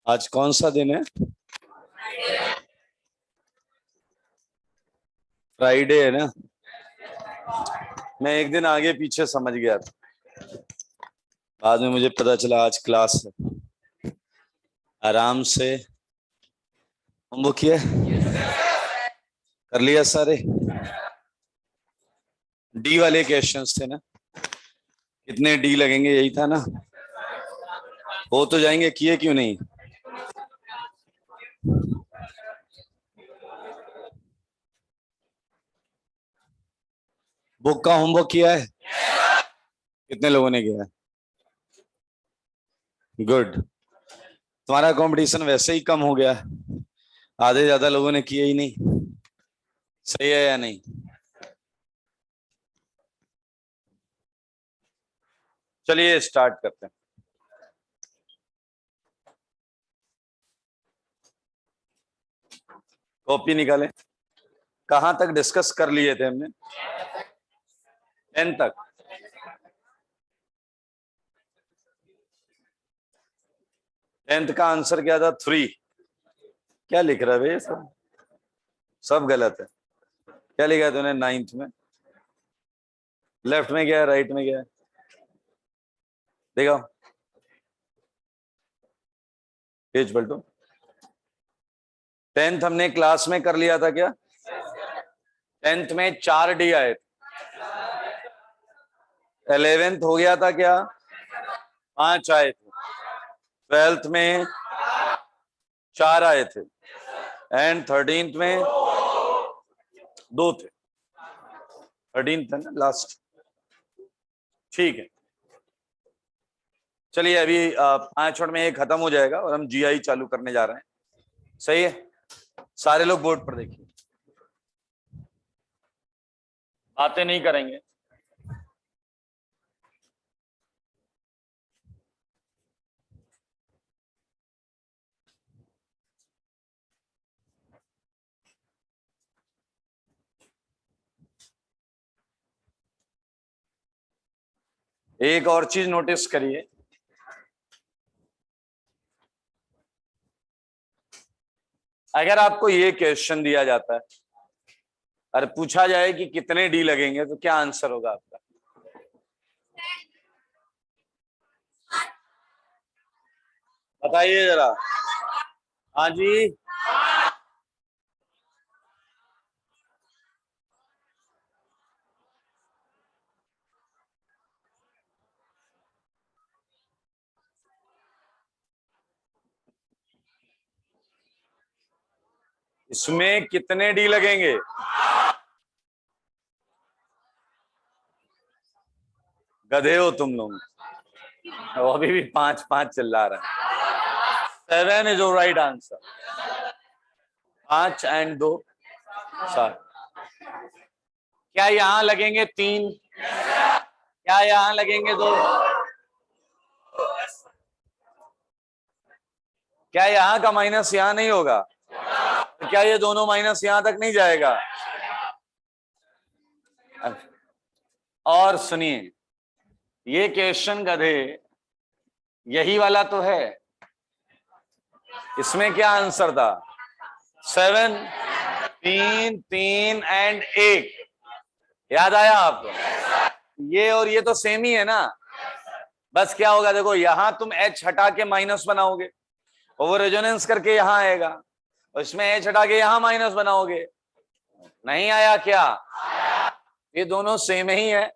आज कौन सा दिन है? फ्राइडे है ना। मैं एक दिन आगे पीछे समझ गया था, बाद में मुझे पता चला आज क्लास है। आराम से होमवर्क किया, कर लिया सारे। डी वाले क्वेश्चंस थे ना, कितने डी लगेंगे यही था ना। हो तो जाएंगे, किए क्यों नहीं? बुक का होमवर्क किया है? कितने लोगों ने किया है? गुड। तुम्हारा कंपटीशन वैसे ही कम हो गया, आधे ज्यादा लोगों ने किए ही नहीं। सही है या नहीं? चलिए स्टार्ट करते हैं। कॉपी निकालें। कहां तक डिस्कस कर लिए थे हमने? 10 तक। टेंथ का आंसर क्या था? 3। क्या लिख रहा है भाई? सब सब गलत है। क्या लिखा है तूने 9th में? लेफ्ट में क्या है, राइट में क्या है? देखो, पेज पलटो। 10th हमने क्लास में कर लिया था क्या? 10th में 4 डी आए थे। 11th हो गया था क्या? 5 आए थे। 12th में 4 आए थे एंड 13th में 2 थे। 13th है ना लास्ट। ठीक है, चलिए अभी 5 मिनट में ये खत्म हो जाएगा और हम जीआई चालू करने जा रहे हैं। सही है, सारे लोग बोर्ड पर देखिए, बातें नहीं करेंगे। एक और चीज नोटिस करिए, अगर आपको ये क्वेश्चन दिया जाता है और पूछा जाए कि कितने डी लगेंगे तो क्या आंसर होगा आपका? बताइए जरा। हाँ जी, इसमें कितने डी लगेंगे? गधे हो तुम लोग, वो अभी भी 5-5 चिल्ला रहा है। 7 इज राइट आंसर। 5 एंड 2 7। क्या यहां लगेंगे 3? क्या यहां लगेंगे 2? क्या यहां का माइनस यहां नहीं होगा? क्या ये दोनों माइनस यहां तक नहीं जाएगा? और सुनिए, ये क्वेश्चन गधे यही वाला तो है। इसमें क्या आंसर था? 7, 3, 3 एंड 1। याद आया आपको? ये और ये तो सेम ही है ना। बस क्या होगा देखो, यहां तुम h हटा के माइनस बनाओगे और वो रेजोनेंस करके यहां आएगा, और इसमें h हटा के यहां माइनस बनाओगे। नहीं आया क्या? ये दोनों सेम ही है,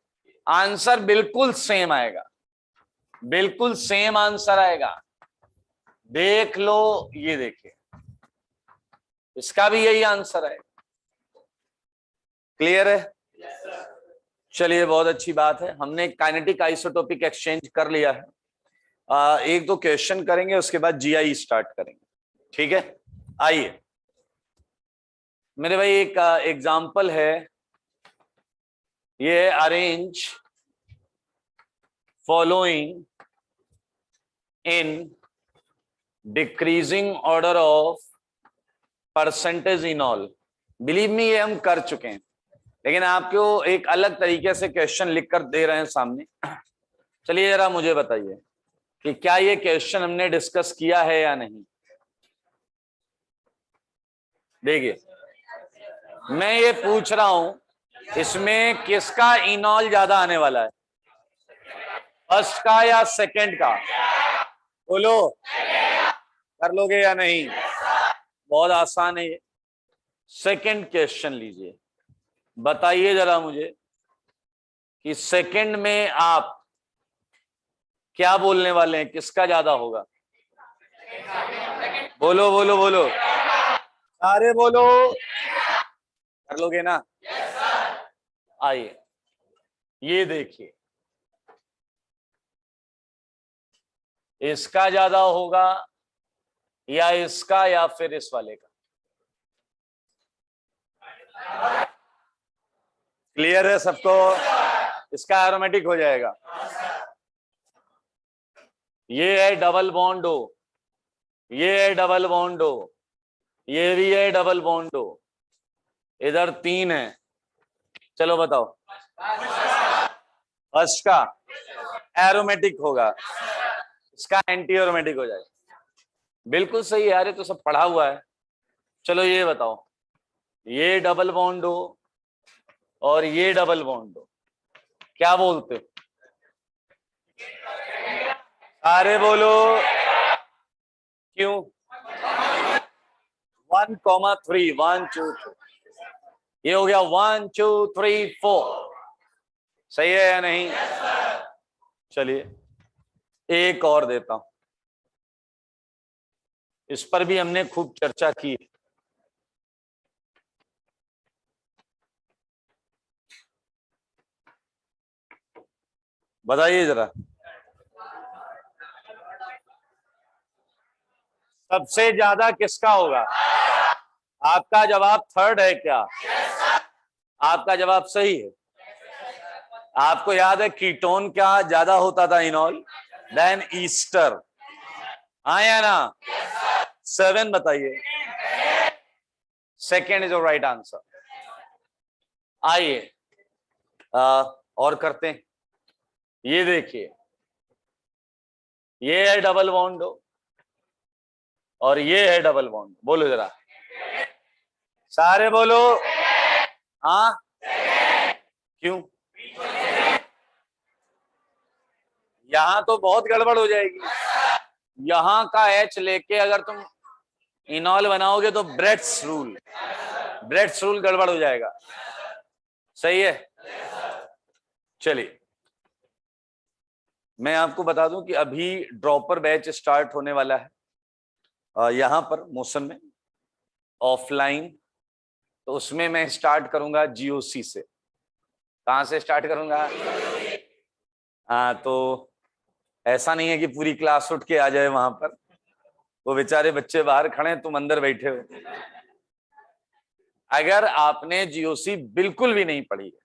आंसर बिल्कुल सेम आएगा, बिल्कुल सेम आंसर आएगा। देख लो, ये देखिए, इसका भी यही आंसर है। क्लियर है? चलिए बहुत अच्छी बात है, हमने काइनेटिक आइसोटोपिक एक्सचेंज कर लिया है। एक दो क्वेश्चन करेंगे, उसके बाद जीआई स्टार्ट करेंगे। ठीक है, आइए मेरे भाई, एक एग्जाम्पल है, ये arrange following in decreasing order of percentage in all. Believe me, ये हम कर चुके हैं, लेकिन आपको एक अलग तरीके से क्वेश्चन लिखकर दे रहे हैं सामने। चलिए जरा मुझे बताइए कि क्या ये क्वेश्चन हमने डिस्कस किया है या नहीं। देखिए मैं ये पूछ रहा हूं इसमें किसका इनॉल ज्यादा आने वाला है, फर्स्ट का या सेकंड का? बोलो, कर लोगे या नहीं? बहुत आसान है ये। सेकंड क्वेश्चन लीजिए, बताइए जरा मुझे कि सेकंड में आप क्या बोलने वाले हैं, किसका ज्यादा होगा? बोलो बोलो बोलो, सारे बोलो, कर लोगे ना? आइए ये देखिए, इसका ज्यादा होगा या इसका या फिर इस वाले का? क्लियर है सबको? इसका एरोमेटिक हो जाएगा। ये है डबल बॉन्ड हो, ये है डबल बॉन्ड हो, ये भी है डबल बॉन्ड हो, इधर 3 है। चलो बताओ, फर्स्ट का एरोमेटिक होगा, इसका एंटी एरोमेटिक हो जाएगा। बिल्कुल सही यार, ये तो सब पढ़ा हुआ है। चलो ये बताओ, ये डबल बॉन्ड हो और ये डबल बॉन्ड हो, क्या बोलते हो? सारे बोलो, क्यों? 1,3 1 2 3, ये हो गया 1 2 3 4, सही है या नहीं? चलिए एक और देता हूं, इस पर भी हमने खूब चर्चा की। बताइए जरा, सबसे ज्यादा किसका होगा? आपका जवाब थर्ड है क्या? आपका जवाब सही है। आपको याद है कीटोन क्या ज्यादा होता था इनॉल देन ईस्टर, हाँ या ना? 7 बताइए, सेकेंड इज राइट आंसर। आइए और करते हैं, ये देखिए, ये है डबल बॉन्ड और ये है डबल बॉन्ड, बोलो जरा, सारे बोलो। हाँ, क्यों? यहां तो बहुत गड़बड़ हो जाएगी, यहां का एच लेके अगर तुम इनॉल बनाओगे तो ब्रेड्स रूल, ब्रेड्स रूल गड़बड़ हो जाएगा। सही है? चलिए मैं आपको बता दूं कि अभी ड्रॉपर बैच स्टार्ट होने वाला है यहां पर मोशन में, ऑफलाइन। तो उसमें मैं स्टार्ट करूंगा जीओसी से। कहां से स्टार्ट करूंगा? हाँ, तो ऐसा नहीं है कि पूरी क्लास उठ के आ जाए वहां पर, वो बेचारे बच्चे बाहर खड़े हैं, तुम अंदर बैठे हो। अगर आपने जीओसी बिल्कुल भी नहीं पढ़ी है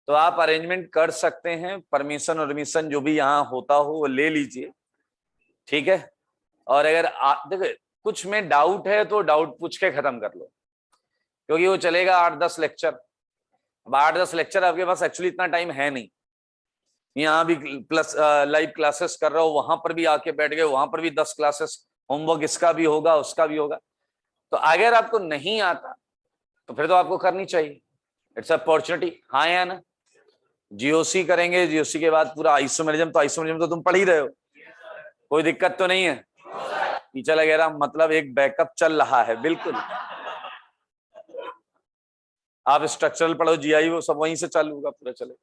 तो आप अरेंजमेंट कर सकते हैं, परमिशन और जो भी यहाँ होता हो वो ले लीजिए, ठीक है? और अगर देखो कुछ में डाउट है तो डाउट पूछ के खत्म कर लो, क्योंकि वो चलेगा 8-10 लेक्चर। अब 8-10 लेक्चर आपके पास एक्चुअली इतना टाइम है नहीं, यहाँ भी प्लस लाइव क्लासेस कर रहे हो, वहां पर भी आके बैठ गए, वहां पर भी 10 क्लासेस, होमवर्क इसका भी होगा उसका भी होगा। तो अगर आपको नहीं आता तो फिर तो आपको करनी चाहिए, इट्स अपॉर्चुनिटी, हाँ या ना? जीओसी करेंगे, जीओसी के बाद पूरा आइसोमेरिज्म, तो आइसोमेरिज्म तो तुम पढ़ ही रहे हो, कोई दिक्कत तो नहीं है? टीचर वगैरह मतलब एक बैकअप चल रहा है, बिल्कुल। आप स्ट्रक्चरल पढ़ो, जीआई वो सब वहीं से चालू होगा, पूरा चले।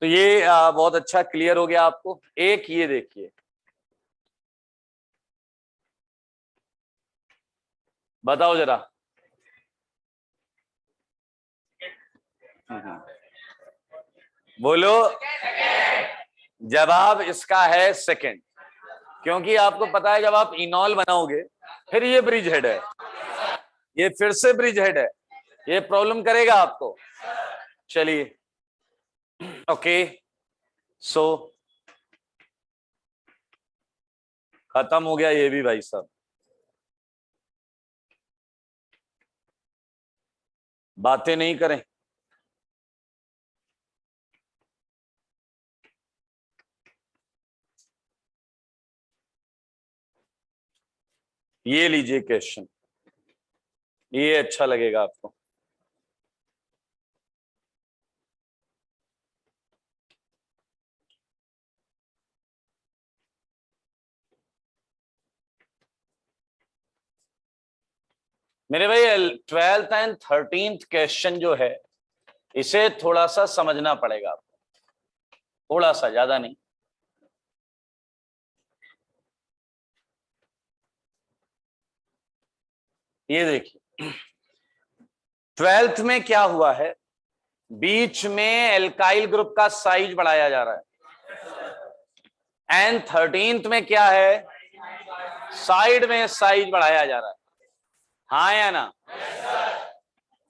तो ये बहुत अच्छा क्लियर हो गया आपको। एक ये देखिए, बताओ जरा, बोलो। जवाब इसका है सेकंड, क्योंकि आपको पता है जब आप इनॉल बनाओगे फिर ये ब्रिज हेड है, ये फिर से ब्रिज हेड है, ये प्रॉब्लम करेगा आपको। चलिए ओके, सो खत्म हो गया ये भी भाई साहब, बातें नहीं करें। ये लीजिए क्वेश्चन, ये अच्छा लगेगा आपको। मेरे भाई 12th एंड 13th क्वेश्चन जो है इसे थोड़ा सा समझना पड़ेगा आपको, थोड़ा सा, ज्यादा नहीं। ये देखिए 12th में क्या हुआ है, बीच में एल्काइल ग्रुप का साइज बढ़ाया जा रहा है, एंड 13th में क्या है, साइड में साइज बढ़ाया जा रहा है, हाँ या ना।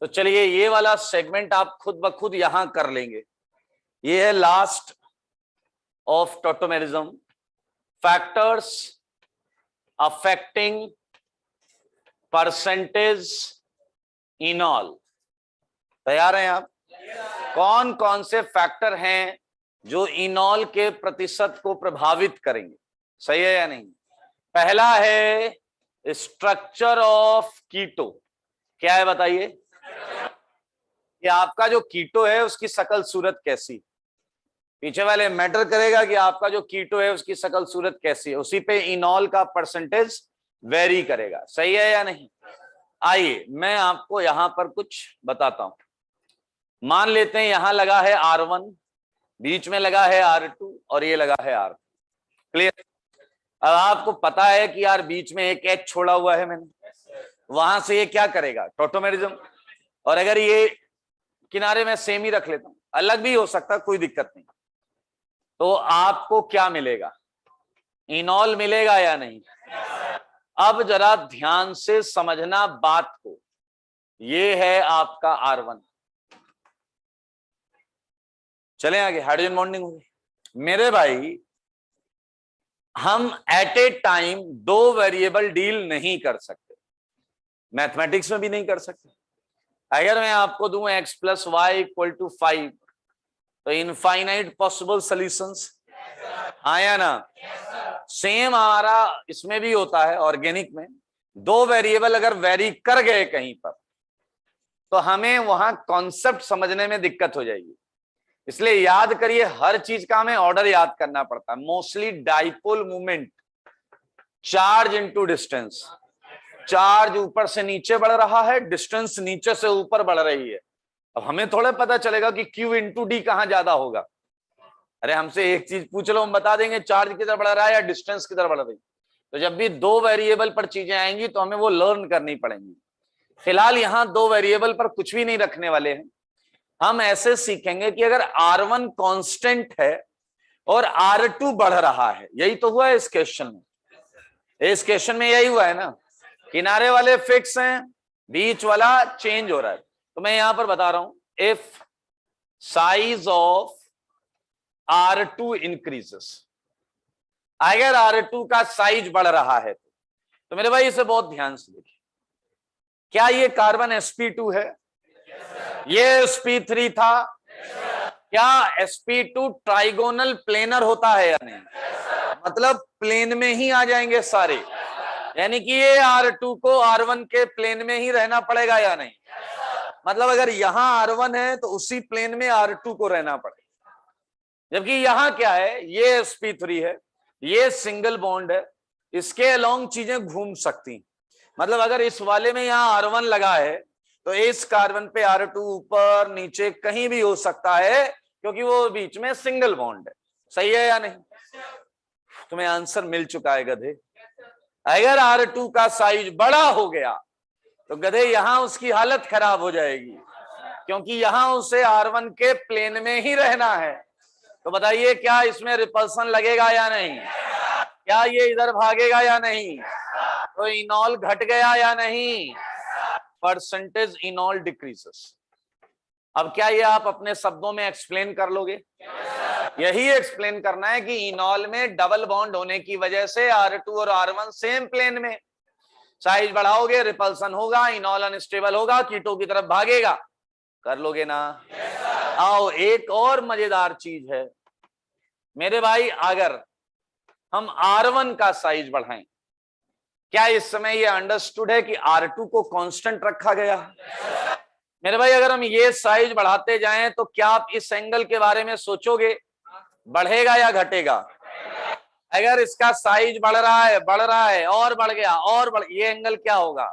तो चलिए ये वाला सेगमेंट आप खुद ब खुद यहां कर लेंगे। ये है last of tautomerism, factors affecting percentage इनॉल। तैयार हैं आप? कौन कौन से फैक्टर हैं जो इनॉल के प्रतिशत को प्रभावित करेंगे, सही है या नहीं? पहला है स्ट्रक्चर ऑफ कीटो। क्या है बताइए? कि आपका जो कीटो है उसकी शकल सूरत कैसी, पीछे वाले मैटर करेगा कि आपका जो कीटो है उसकी शकल सूरत कैसी है, उसी पे इनॉल का परसेंटेज वेरी करेगा, सही है या नहीं? आइए मैं आपको यहां पर कुछ बताता हूं। मान लेते हैं यहां लगा है R1, बीच में लगा है R2 और ये लगा है R। क्लियर? अब आपको पता है कि यार बीच में एक H छोड़ा हुआ है मैंने, वहां से ये क्या करेगा, टॉटोमेरिज्म। और अगर ये किनारे में सेम ही रख लेता हूं, अलग भी हो सकता, कोई दिक्कत नहीं, तो आपको क्या मिलेगा, इनॉल मिलेगा या नहीं? अब जरा ध्यान से समझना बात को। ये है आपका R1, चलें आगे। हाइड्रोजन बॉन्डिंग होगी मेरे भाई। हम एट ए टाइम दो वेरिएबल डील नहीं कर सकते, मैथमेटिक्स में भी नहीं कर सकते। अगर मैं आपको दूं x + y = 5, तो इनफाइनाइट पॉसिबल सॉल्यूशंस, हाँ या ना? सेम हमारा इसमें भी होता है ऑर्गेनिक में, दो वेरिएबल अगर वेरी कर गए कहीं पर तो हमें वहां कॉन्सेप्ट समझने में दिक्कत हो जाएगी। इसलिए याद करिए, हर चीज का हमें ऑर्डर याद करना पड़ता है। Mostly dipole movement, charge into distance, charge ऊपर से नीचे बढ़ रहा है, डिस्टेंस नीचे से ऊपर बढ़ रही है। अब हमें थोड़ा पता चलेगा कि Q × D कहां ज्यादा होगा। अरे हमसे एक चीज पूछ लो, हम बता देंगे चार्ज किधर बढ़ रहा है या डिस्टेंस किधर बढ़ रही है। तो जब भी दो वेरिएबल पर चीजें आएंगी तो हमें वो लर्न करनी पड़ेंगी। फिलहाल यहां दो वेरिएबल पर कुछ भी नहीं रखने वाले हैं। हम ऐसे सीखेंगे कि अगर R1 कांस्टेंट है और R2 बढ़ रहा है, यही तो हुआ है इस क्वेश्चन में। इस क्वेश्चन में यही हुआ है ना, किनारे वाले फिक्स हैं, बीच वाला चेंज हो रहा है। तो मैं यहां पर बता रहा हूं, if size of R2 increases, अगर R2 का साइज बढ़ रहा है तो मेरे भाई इसे बहुत ध्यान से देखिए। क्या ये कार्बन sp2 है? ये sp3 था? क्या sp2 ट्राइगोनल प्लेनर होता है या नहीं? मतलब प्लेन में ही आ जाएंगे सारे, यानी कि ये R2 को R1 के प्लेन में ही रहना पड़ेगा या नहीं? मतलब अगर यहां R1 है तो उसी प्लेन में R2 को रहना पड़ेगा। जबकि यहां क्या है, ये sp3 है, ये सिंगल बॉन्ड है, इसके अलोंग चीजें घूम सकती। मतलब अगर इस वाले में यहां R1 लगा है तो इस कार्बन पे R2 ऊपर नीचे कहीं भी हो सकता है, क्योंकि वो बीच में सिंगल बॉन्ड है। सही है या नहीं? तुम्हें आंसर मिल चुका है गधे। अगर R2 का साइज बड़ा हो गया तो गधे यहां उसकी हालत खराब हो जाएगी, क्योंकि यहां उसे R1 के प्लेन में ही रहना है। तो बताइए क्या इसमें रिपल्सन लगेगा या नहीं? क्या ये इधर भागेगा या नहीं? तो इनॉल घट गया या नहीं? Percentage इनॉल decreases. अब क्या ये आप अपने शब्दों में एक्सप्लेन कर लोगे? यही एक्सप्लेन करना है कि इनॉल में डबल बॉन्ड होने की वजह से R2 और R1 सेम प्लेन में, साइज बढ़ाओगे रिपल्सन होगा, इनॉल अनस्टेबल होगा, कीटो की तरफ भागेगा। कर लोगे ना? आओ एक और मजेदार चीज है मेरे भाई, अगर हम R1 का साइज बढ़ाएं क्या इस समय ये अंडरस्टूड है कि R2 को कांस्टेंट रखा गया? मेरे भाई अगर हम ये साइज बढ़ाते जाएं तो क्या आप इस एंगल के बारे में सोचोगे बढ़ेगा या घटेगा? अगर इसका साइज बढ़ रहा है और बढ़ गया और ये एंगल क्या होगा?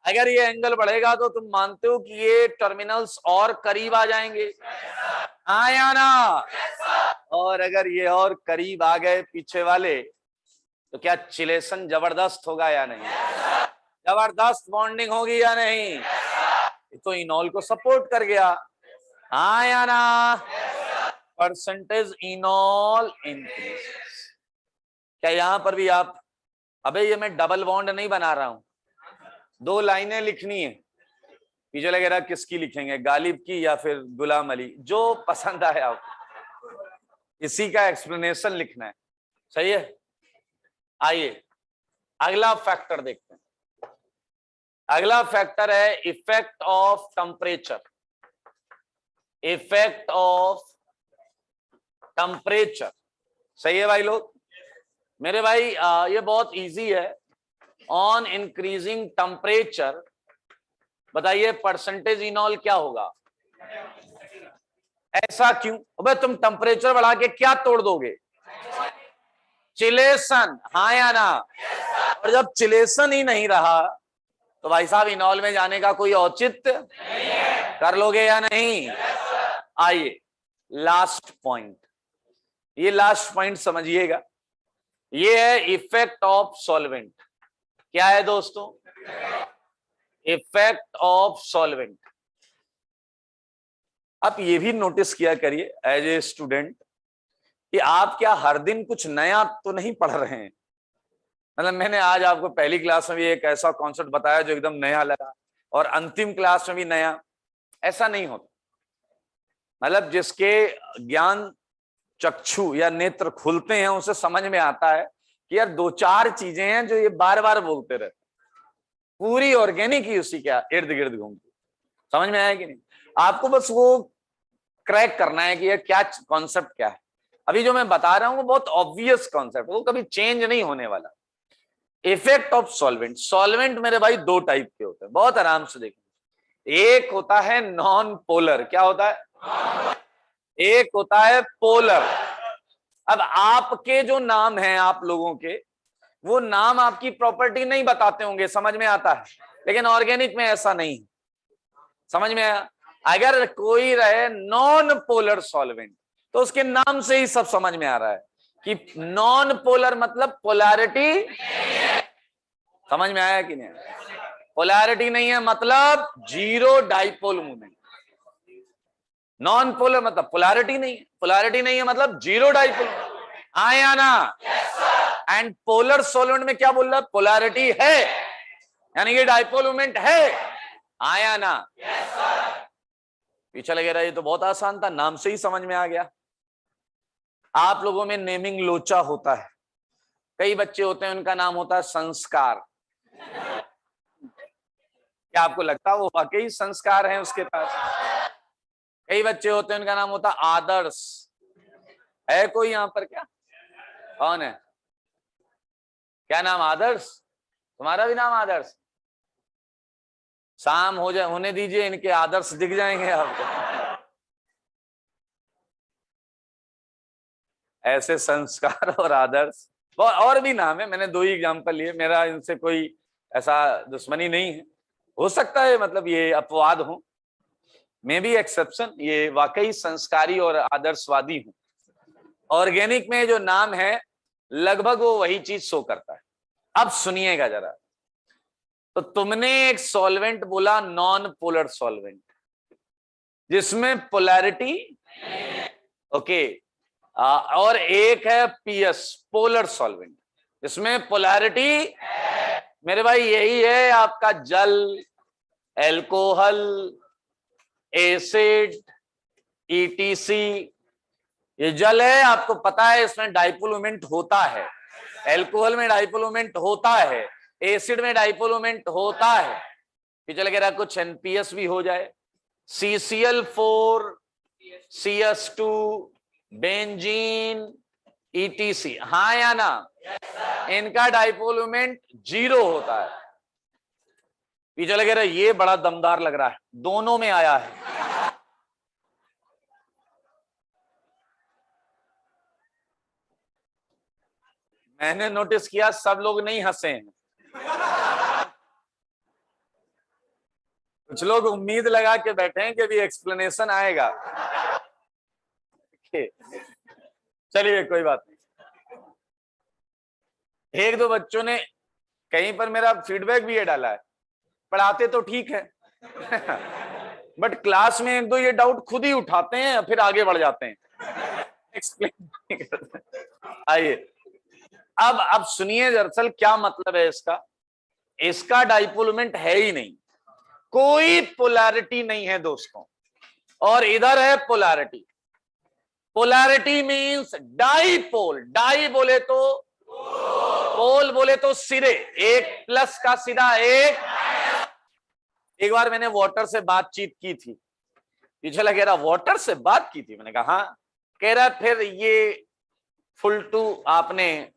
अगर ये एंगल बढ़ेगा तो तुम मानते हो कि ये टर्मिनल्स और करीब आ जाएंगे, हाँ या ना? और अगर ये और करीब आ गए पीछे वाले तो क्या चिलेशन जबरदस्त होगा या नहीं? जबरदस्त बॉन्डिंग होगी या नहीं? तो इनॉल को सपोर्ट कर गया, हाँ या ना? Percentage इनॉल increases. क्या यहां पर भी आप, अबे ये मैं डबल बॉन्ड नहीं बना रहा हूं, 2 लाइनें लिखनी है, पीछे वगैरह किसकी लिखेंगे, गालिब की या फिर गुलाम अली, जो पसंद आए आपको, इसी का एक्सप्लेनेशन लिखना है, सही है? आइए अगला फैक्टर देखते हैं। अगला फैक्टर है effect of temperature. Effect of temperature, सही है भाई लोग? मेरे भाई ये बहुत इजी है। ऑन इंक्रीजिंग टेम्परेचर, बताइए परसेंटेज इनॉल क्या होगा? ऐसा क्यों? अबे तुम टेम्परेचर बढ़ा के क्या तोड़ दोगे? चिलेशन, हाँ या ना? और जब चिलेशन ही नहीं रहा तो भाई साहब इनॉल में जाने का कोई औचित्य कर लोगे या नहीं? आइए लास्ट पॉइंट, ये लास्ट पॉइंट समझिएगा, ये है इफेक्ट ऑफ सॉल्वेंट। क्या है दोस्तों? Effect of solvent. आप ये भी नोटिस किया करिए एज ए स्टूडेंट कि आप क्या हर दिन कुछ नया तो नहीं पढ़ रहे हैं। मतलब मैंने आज आपको पहली क्लास में भी एक ऐसा कॉन्सेप्ट बताया जो एकदम नया लगा और अंतिम क्लास में भी नया, ऐसा नहीं होता। मतलब जिसके ज्ञान चक्षु या नेत्र खुलते हैं उसे समझ में आता है कि यार 2-4 चीजें हैं जो ये बार बार बोलते रहते, पूरी ऑर्गेनिक ही उसी के इर्द गिर्द घूमती। समझ में आया कि नहीं? आपको बस वो क्रैक करना है कि यार क्या कॉन्सेप्ट क्या है। अभी जो मैं बता रहा हूं वो बहुत ऑब्वियस कॉन्सेप्ट, वो कभी चेंज नहीं होने वाला। Effect of solvent. सॉल्वेंट मेरे भाई 2 टाइप के होते हैं, बहुत आराम से देखो। एक होता है नॉन पोलर। क्या होता है? एक होता है पोलर। अब आपके जो नाम हैं आप लोगों के, वो नाम आपकी प्रॉपर्टी नहीं बताते होंगे, समझ में आता है? लेकिन ऑर्गेनिक में ऐसा नहीं, समझ में आया? अगर कोई रहे नॉन पोलर सॉल्वेंट तो उसके नाम से ही सब समझ में आ रहा है कि नॉन पोलर मतलब पोलैरिटी। समझ में आया कि नहीं? पोलैरिटी नहीं है मतलब zero dipole movement. Non polar मतलब पोलैरिटी नहीं है, पोलैरिटी नहीं है मतलब जीरो डाइपोल। आया ना? एंड पोलर सॉल्वेंट में क्या बोल रहा है? पोलैरिटी है, यानी कि डाइपोल मूवमेंट है। आया ना? पीछे लगे रहा, ये तो बहुत आसान था, नाम से ही समझ में आ गया। आप लोगों में नेमिंग लोचा होता है, कई बच्चे होते हैं उनका नाम होता है संस्कार। क्या आपको लगता है वो वाकई संस्कार है उसके पास? कई बच्चे होते हैं उनका नाम होता है आदर्श। है कोई यहां पर? क्या कौन है? क्या नाम? आदर्श? तुम्हारा भी नाम आदर्श? शाम हो जाए, होने दीजिए, इनके आदर्श दिख जाएंगे आपको। ऐसे संस्कार और आदर्श और भी नाम है, मैंने 2 ही एग्जाम्पल लिए, मेरा इनसे कोई ऐसा दुश्मनी नहीं है। हो सकता है मतलब ये अपवाद हो, मैं भी एक्सेप्शन, ये वाकई संस्कारी और आदर्शवादी हूं। ऑर्गेनिक में जो नाम है लगभग वो वही चीज शो करता है। अब सुनिएगा जरा, तो तुमने एक सॉल्वेंट बोला नॉन पोलर सॉल्वेंट जिसमें पोलैरिटी, ओके, और एक है पीएस पोलर सॉल्वेंट जिसमें पोलैरिटी। मेरे भाई यही है आपका जल, एल्कोहल, एसिड, ईटीसी। ये जल है, आपको पता है इसमें डाइपोल मोमेंट होता है, एल्कोहल में डाइपोल मोमेंट होता है, एसिड में डाइपोल मोमेंट होता है। पीछे लगे रहा कुछ एनपीएस भी हो जाए, CCl4, CS2, बेंजीन, ETC, हाँ या ना? इनका डाइपोल मोमेंट 0 होता है। पीछे लगे रहे, ये बड़ा दमदार लग रहा है, दोनों में आया है। मैंने नोटिस किया सब लोग नहीं हंसे हैं, कुछ लोग उम्मीद लगा के बैठे हैं कि अभी एक्सप्लेनेशन आएगा। चलिए कोई बात नहीं। एक दो बच्चों ने कहीं पर मेरा फीडबैक भी ये डाला है, पढ़ाते तो ठीक है बट क्लास में एक दो ये डाउट खुद ही उठाते हैं, फिर आगे बढ़ जाते हैं, एक्सप्लेन नहीं करते। आइए अब सुनिए दरअसल क्या मतलब है इसका। इसका डाइपोल मोमेंट है ही नहीं, कोई पोलैरिटी नहीं है दोस्तों, और इधर है polarity. Polarity means dipole, di बोले तो पोल बोले तो सिरे, एक प्लस का सिरा एक बार मैंने वाटर से बातचीत की थी, पीछे लगे रहा वाटर से बात की थी, मैंने कहा हाँ, कह रहा फिर ये फुलटू आपने,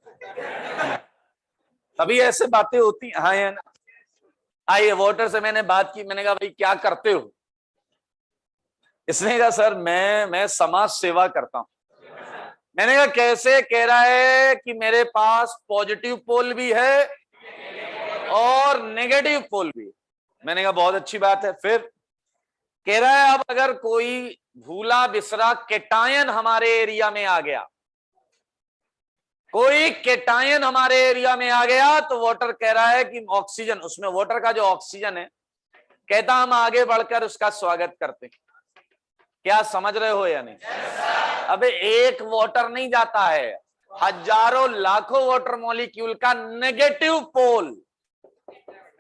तभी ऐसे बातें होती हाँ या ना। आइए वाटर से मैंने बात की, मैंने कहा भाई क्या करते हो, इसने कहा सर मैं समाज सेवा करता हूं। मैंने कहा कैसे, कह रहा है कि मेरे पास पॉजिटिव पोल भी है और नेगेटिव पोल भी। मैंने कहा बहुत अच्छी बात है। फिर कह रहा है अब अगर कोई भूला बिसरा केटायन हमारे एरिया में आ गया, कोई केटायन हमारे एरिया में आ गया, तो वाटर कह रहा है कि ऑक्सीजन, उसमें वाटर का जो ऑक्सीजन है, कहता हम आगे बढ़कर उसका स्वागत करते हैं। क्या समझ रहे हो या नहीं? अबे एक वाटर नहीं जाता है, हजारों लाखों वाटर मॉलिक्यूल का नेगेटिव पोल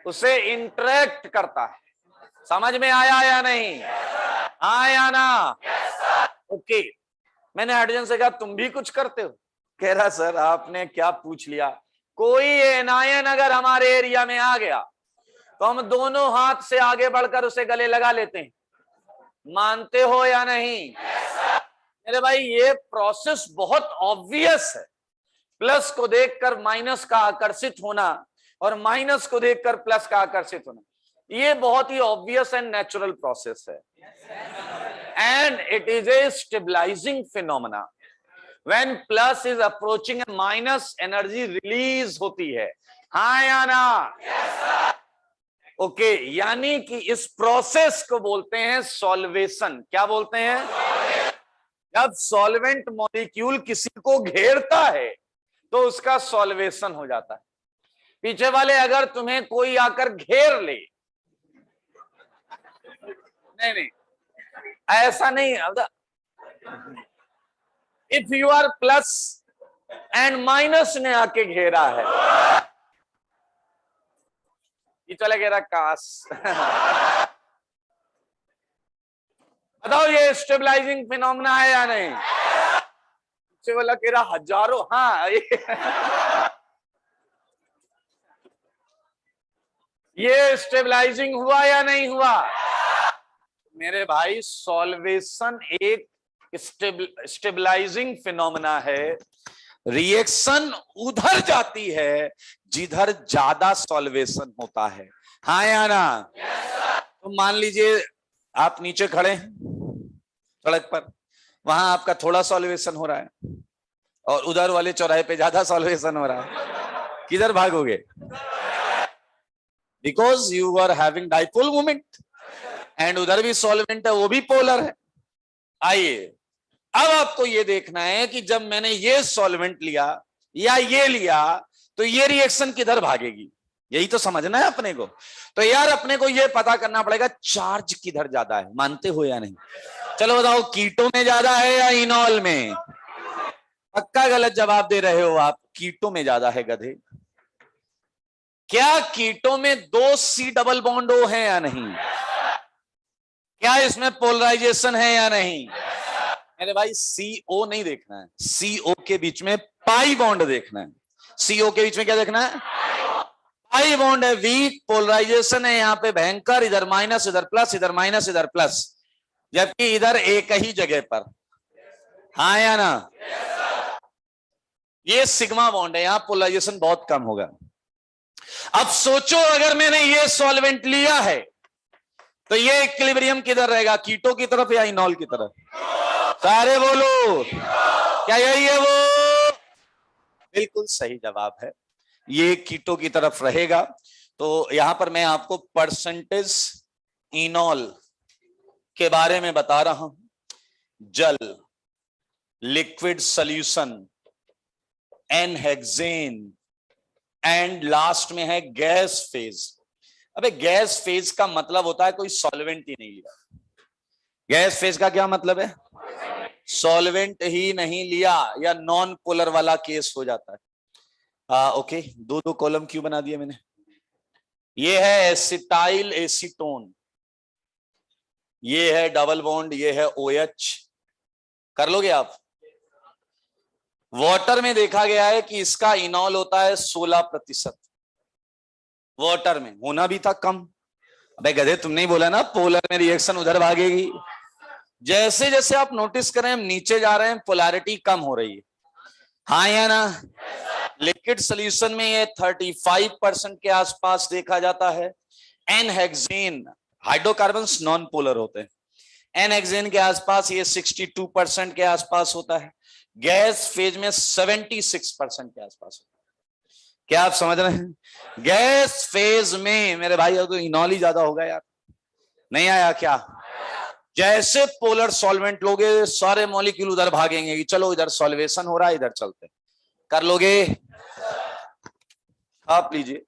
उसे इंटरेक्ट करता है। समझ में आया या नहीं? आया ना? ओके। मैंने हाइड्रोजन से कहा तुम भी कुछ करते हो? कह रहा सर आपने क्या पूछ लिया, कोई एनायन अगर हमारे एरिया में आ गया तो हम दोनों हाथ से आगे बढ़कर उसे गले लगा लेते हैं। मानते हो या नहीं? मेरे भाई ये प्रोसेस बहुत ऑब्वियस है, प्लस को देखकर माइनस का आकर्षित होना और माइनस को देखकर प्लस का आकर्षित होना, ये बहुत ही ऑब्वियस एंड नेचुरल प्रोसेस है, and it is a stabilizing phenomena. When plus is approaching a minus, energy release होती है, हाँ या ना? ओके, यानी कि इस प्रोसेस को बोलते हैं सॉल्वेशन। क्या बोलते हैं? जब सॉल्वेंट मॉलिक्यूल किसी को घेरता है तो उसका सॉल्वेशन हो जाता है। पीछे वाले अगर तुम्हें कोई आकर घेर ले, नहीं ऐसा नहीं, if you are plus and minus ने आके घेरा है, ये चले घेरा काश बताओ ये स्टेबलाइजिंग फिनोमेना है या नहीं? पीछे वाला कह रहा हजारों, हाँ ये स्टेबलाइजिंग हुआ या नहीं हुआ? मेरे भाई सॉल्वेशन एक स्टेबलाइजिंग फिनोमेना है, रिएक्शन उधर जाती है जिधर ज्यादा सॉल्वेशन होता है, हाँ या ना? तो मान लीजिए आप नीचे खड़े हैं सड़क पर, वहां आपका थोड़ा सॉल्वेशन हो रहा है और उधर वाले चौराहे पे ज्यादा सॉल्वेशन हो रहा है, किधर भागोगे? Because you are having dipole moment, and उधर भी सॉल्वेंट है, वो भी पोलर है। आइए अब आपको ये देखना है कि जब मैंने ये सॉल्वेंट लिया या ये लिया तो ये रिएक्शन किधर भागेगी, यही तो समझना है अपने को। तो यार अपने को ये पता करना पड़ेगा चार्ज किधर ज्यादा है, मानते हो या नहीं? चलो बताओ कीटो में ज्यादा है या इनॉल में? पक्का गलत जवाब दे रहे हो आप, कीटो में ज्यादा है गधे। क्या कीटो में 2 C डबल बॉन्ड O है या नहीं? क्या इसमें पोलराइजेशन है या नहीं? मेरे भाई CO नहीं देखना है, CO के बीच में पाई बॉन्ड देखना है। CO के बीच में क्या देखना है? पाई बॉन्ड है, वीक पोलराइजेशन है यहाँ पे भयंकर, इधर माइनस इधर प्लस, इधर माइनस इधर प्लस, जबकि इधर एक ही जगह पर, हाँ या ना? ये सिग्मा बॉन्ड है, यहां पोलराइजेशन बहुत कम होगा। अब सोचो अगर मैंने ये सॉल्वेंट लिया है तो ये इक्विलिब्रियम किधर रहेगा, कीटो की तरफ या इनॉल की तरफ? सारे बोलो, क्या यही है वो? बिल्कुल सही जवाब है, ये कीटो की तरफ रहेगा। तो यहां पर मैं आपको परसेंटेज इनॉल के बारे में बता रहा हूं। जल, लिक्विड सॉल्यूशन, एनहेक्सेन, एंड लास्ट में है गैस फेज। अबे गैस फेज का मतलब होता है कोई सॉल्वेंट ही नहीं लिया। गैस फेज का क्या मतलब है? सॉल्वेंट ही नहीं लिया या नॉन पोलर वाला केस हो जाता है। ओके, दो दो कॉलम क्यों बना दिया मैंने? ये है एसिटाइल एसीटोन, ये है डबल बॉन्ड, ये है OH। कर लोगे आप? वाटर में देखा गया है कि इसका इनॉल होता है 16%। वाटर में होना भी था कम। अबे गधे, तुमने ही बोला ना पोलर में रिएक्शन उधर भागेगी। जैसे जैसे आप नोटिस करें हम नीचे जा रहे हैं, पोलैरिटी कम हो रही है, हाँ या ना? लिक्विड सोल्यूशन में ये 35% के आसपास देखा जाता है। एनहेक्सेन, हाइड्रोकार्बन्स नॉन पोलर होते हैं, एनहेक्सेन के आसपास ये 62% के आसपास होता है। गैस फेज में 76% के आसपास होता है। क्या आप समझ रहे हैं? गैस फेज में मेरे भाई तो इनॉल ही ज्यादा होगा यार। नहीं आया क्या? जैसे पोलर सॉल्वेंट लोगे सारे मॉलिक्यूल उधर भागेंगे कि चलो इधर सॉल्वेशन हो रहा है, इधर चलते। कर लोगे? आप लीजिए।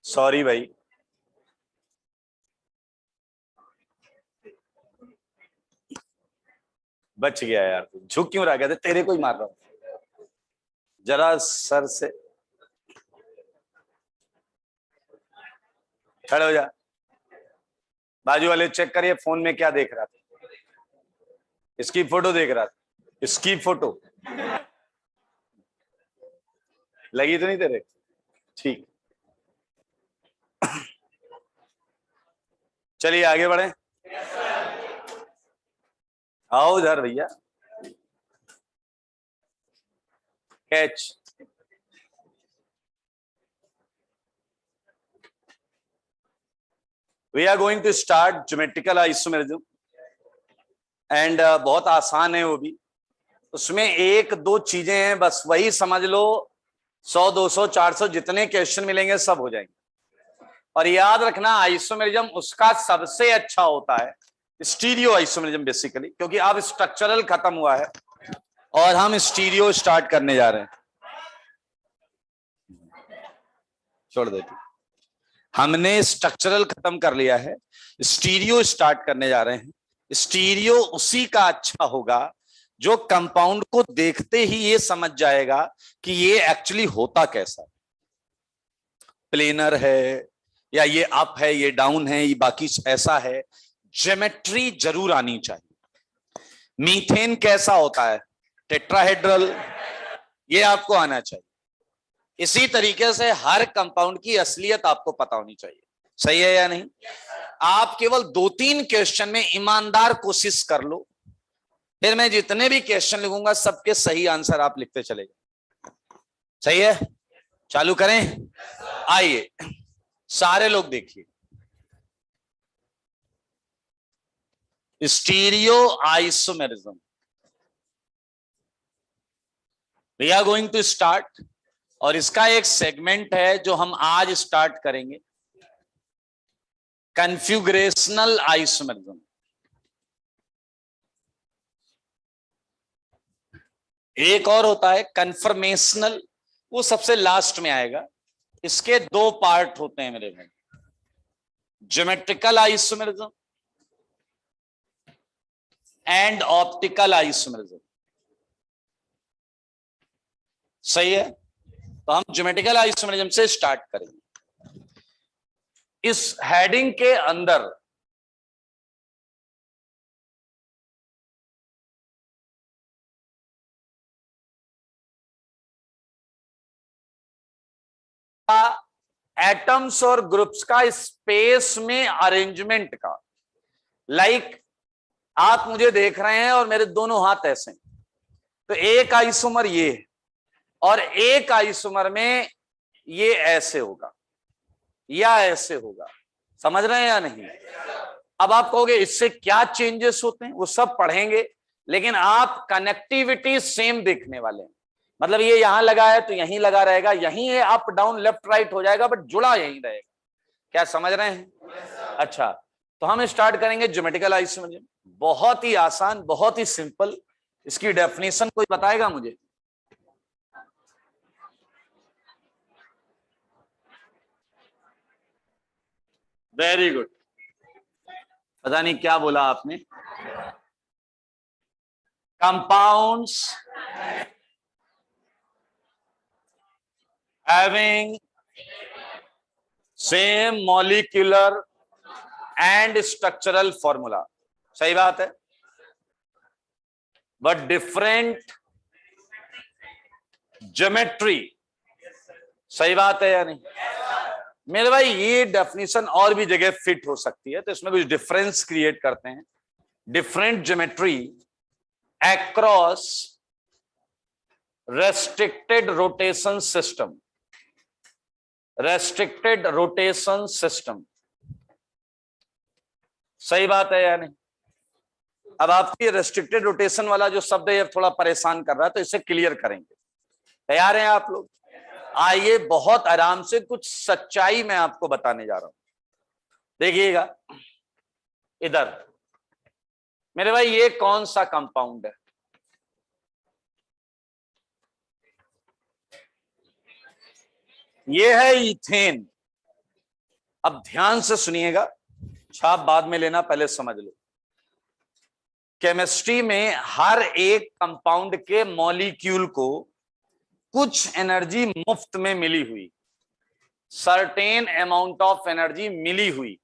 सॉरी भाई, बच गया यार। तू झुक क्यों रहा? कहते तेरे को ही मार रहा हूं। जरा सर से खड़े हो जा। बाजू वाले चेक करिए फोन में क्या देख रहा था। इसकी फोटो देख रहा था, इसकी फोटो लगी तो नहीं तेरे? ठीक, चलिए आगे बढ़े। आओ इधर भैया, catch. We are going to start geometrical isomerism and बहुत आसान है वो भी। उसमें एक दो चीजें हैं बस, वही समझ लो। 100 200 400 जितने क्वेश्चन मिलेंगे सब हो जाएंगे। और याद रखना आइसोमेरिज्म उसका सबसे अच्छा होता है स्टीरियो आइसोमेरिज्म बेसिकली, क्योंकि अब स्ट्रक्चरल खत्म हुआ है और हम स्टीरियो स्टार्ट करने जा रहे हैं। छोड़ देती, हमने स्ट्रक्चरल खत्म कर लिया है, स्टीरियो स्टार्ट करने जा रहे हैं। स्टीरियो उसी का अच्छा होगा जो कंपाउंड को देखते ही ये समझ जाएगा कि ये एक्चुअली होता कैसा, प्लेनर है या ये अप है, ये डाउन है, ये बाकी ऐसा है। ज्योमेट्री जरूर आनी चाहिए। मीथेन कैसा होता है, टेट्राहेड्रल, ये आपको आना चाहिए। इसी तरीके से हर कंपाउंड की असलियत आपको पता होनी चाहिए। सही है या नहीं? आप केवल 2-3 क्वेश्चन में ईमानदार कोशिश कर लो, फिर मैं जितने भी क्वेश्चन लिखूंगा सबके सही आंसर आप लिखते चले जाओ। सही है? चालू करें? आइए सारे लोग देखिए, stereoisomerism we are going to start. और इसका एक सेगमेंट है जो हम आज स्टार्ट करेंगे। कन्फ्यूग्रेशनल आइसोमेरिज्म। एक और होता है कन्फर्मेशनल, वो सबसे लास्ट में आएगा। इसके दो पार्ट होते हैं मेरे भाई, geometrical isomerism and optical isomerism. सही है, तो हम ज्योमेट्रिकल आइसोमेरिज्म से स्टार्ट करेंगे। इस हेडिंग के अंदर एटम्स और ग्रुप्स का स्पेस में अरेंजमेंट का, लाइक आप मुझे देख रहे हैं और मेरे दोनों हाथ ऐसे हैं, तो एक आइसोमर ये है और एक आइसोमर में ये ऐसे होगा या ऐसे होगा। समझ रहे हैं या नहीं? अब आप कहोगे इससे क्या चेंजेस होते हैं, वो सब पढ़ेंगे, लेकिन आप कनेक्टिविटी सेम देखने वाले हैं। मतलब ये यहां लगा है तो यहीं लगा रहेगा, यहीं है अप डाउन लेफ्ट राइट हो जाएगा, बट जुड़ा यहीं रहेगा। क्या समझ रहे हैं? अच्छा, तो हम स्टार्ट करेंगे ज्योमेट्रिकल आइसोमेरिज्म। बहुत ही आसान, बहुत ही सिंपल। इसकी डेफिनेशन कोई बताएगा मुझे? Very good. पता नहीं क्या बोला आपने। Compounds having same molecular and structural formula. सही बात है, बट डिफरेंट ज्योमेट्री। सही बात है या नहीं मेरे भाई? ये डेफिनेशन और भी जगह फिट हो सकती है, तो इसमें कुछ डिफरेंस क्रिएट करते हैं। Different geometry across restricted rotation system, restricted rotation system। सही बात है या नहीं? अब आपकी रेस्ट्रिक्टेड रोटेशन वाला जो शब्द है थोड़ा परेशान कर रहा है, तो इसे क्लियर करेंगे। तैयार हैं आप लोग? आइए बहुत आराम से कुछ सच्चाई मैं आपको बताने जा रहा हूं। देखिएगा इधर मेरे भाई, ये कौन सा कंपाउंड है? ये है इथेन। अब ध्यान से सुनिएगा, छाप बाद में लेना, पहले समझ लो। केमिस्ट्री में हर एक कंपाउंड के मॉलिक्यूल को कुछ एनर्जी मुफ्त में मिली हुई, सर्टेन अमाउंट ऑफ एनर्जी मिली हुई।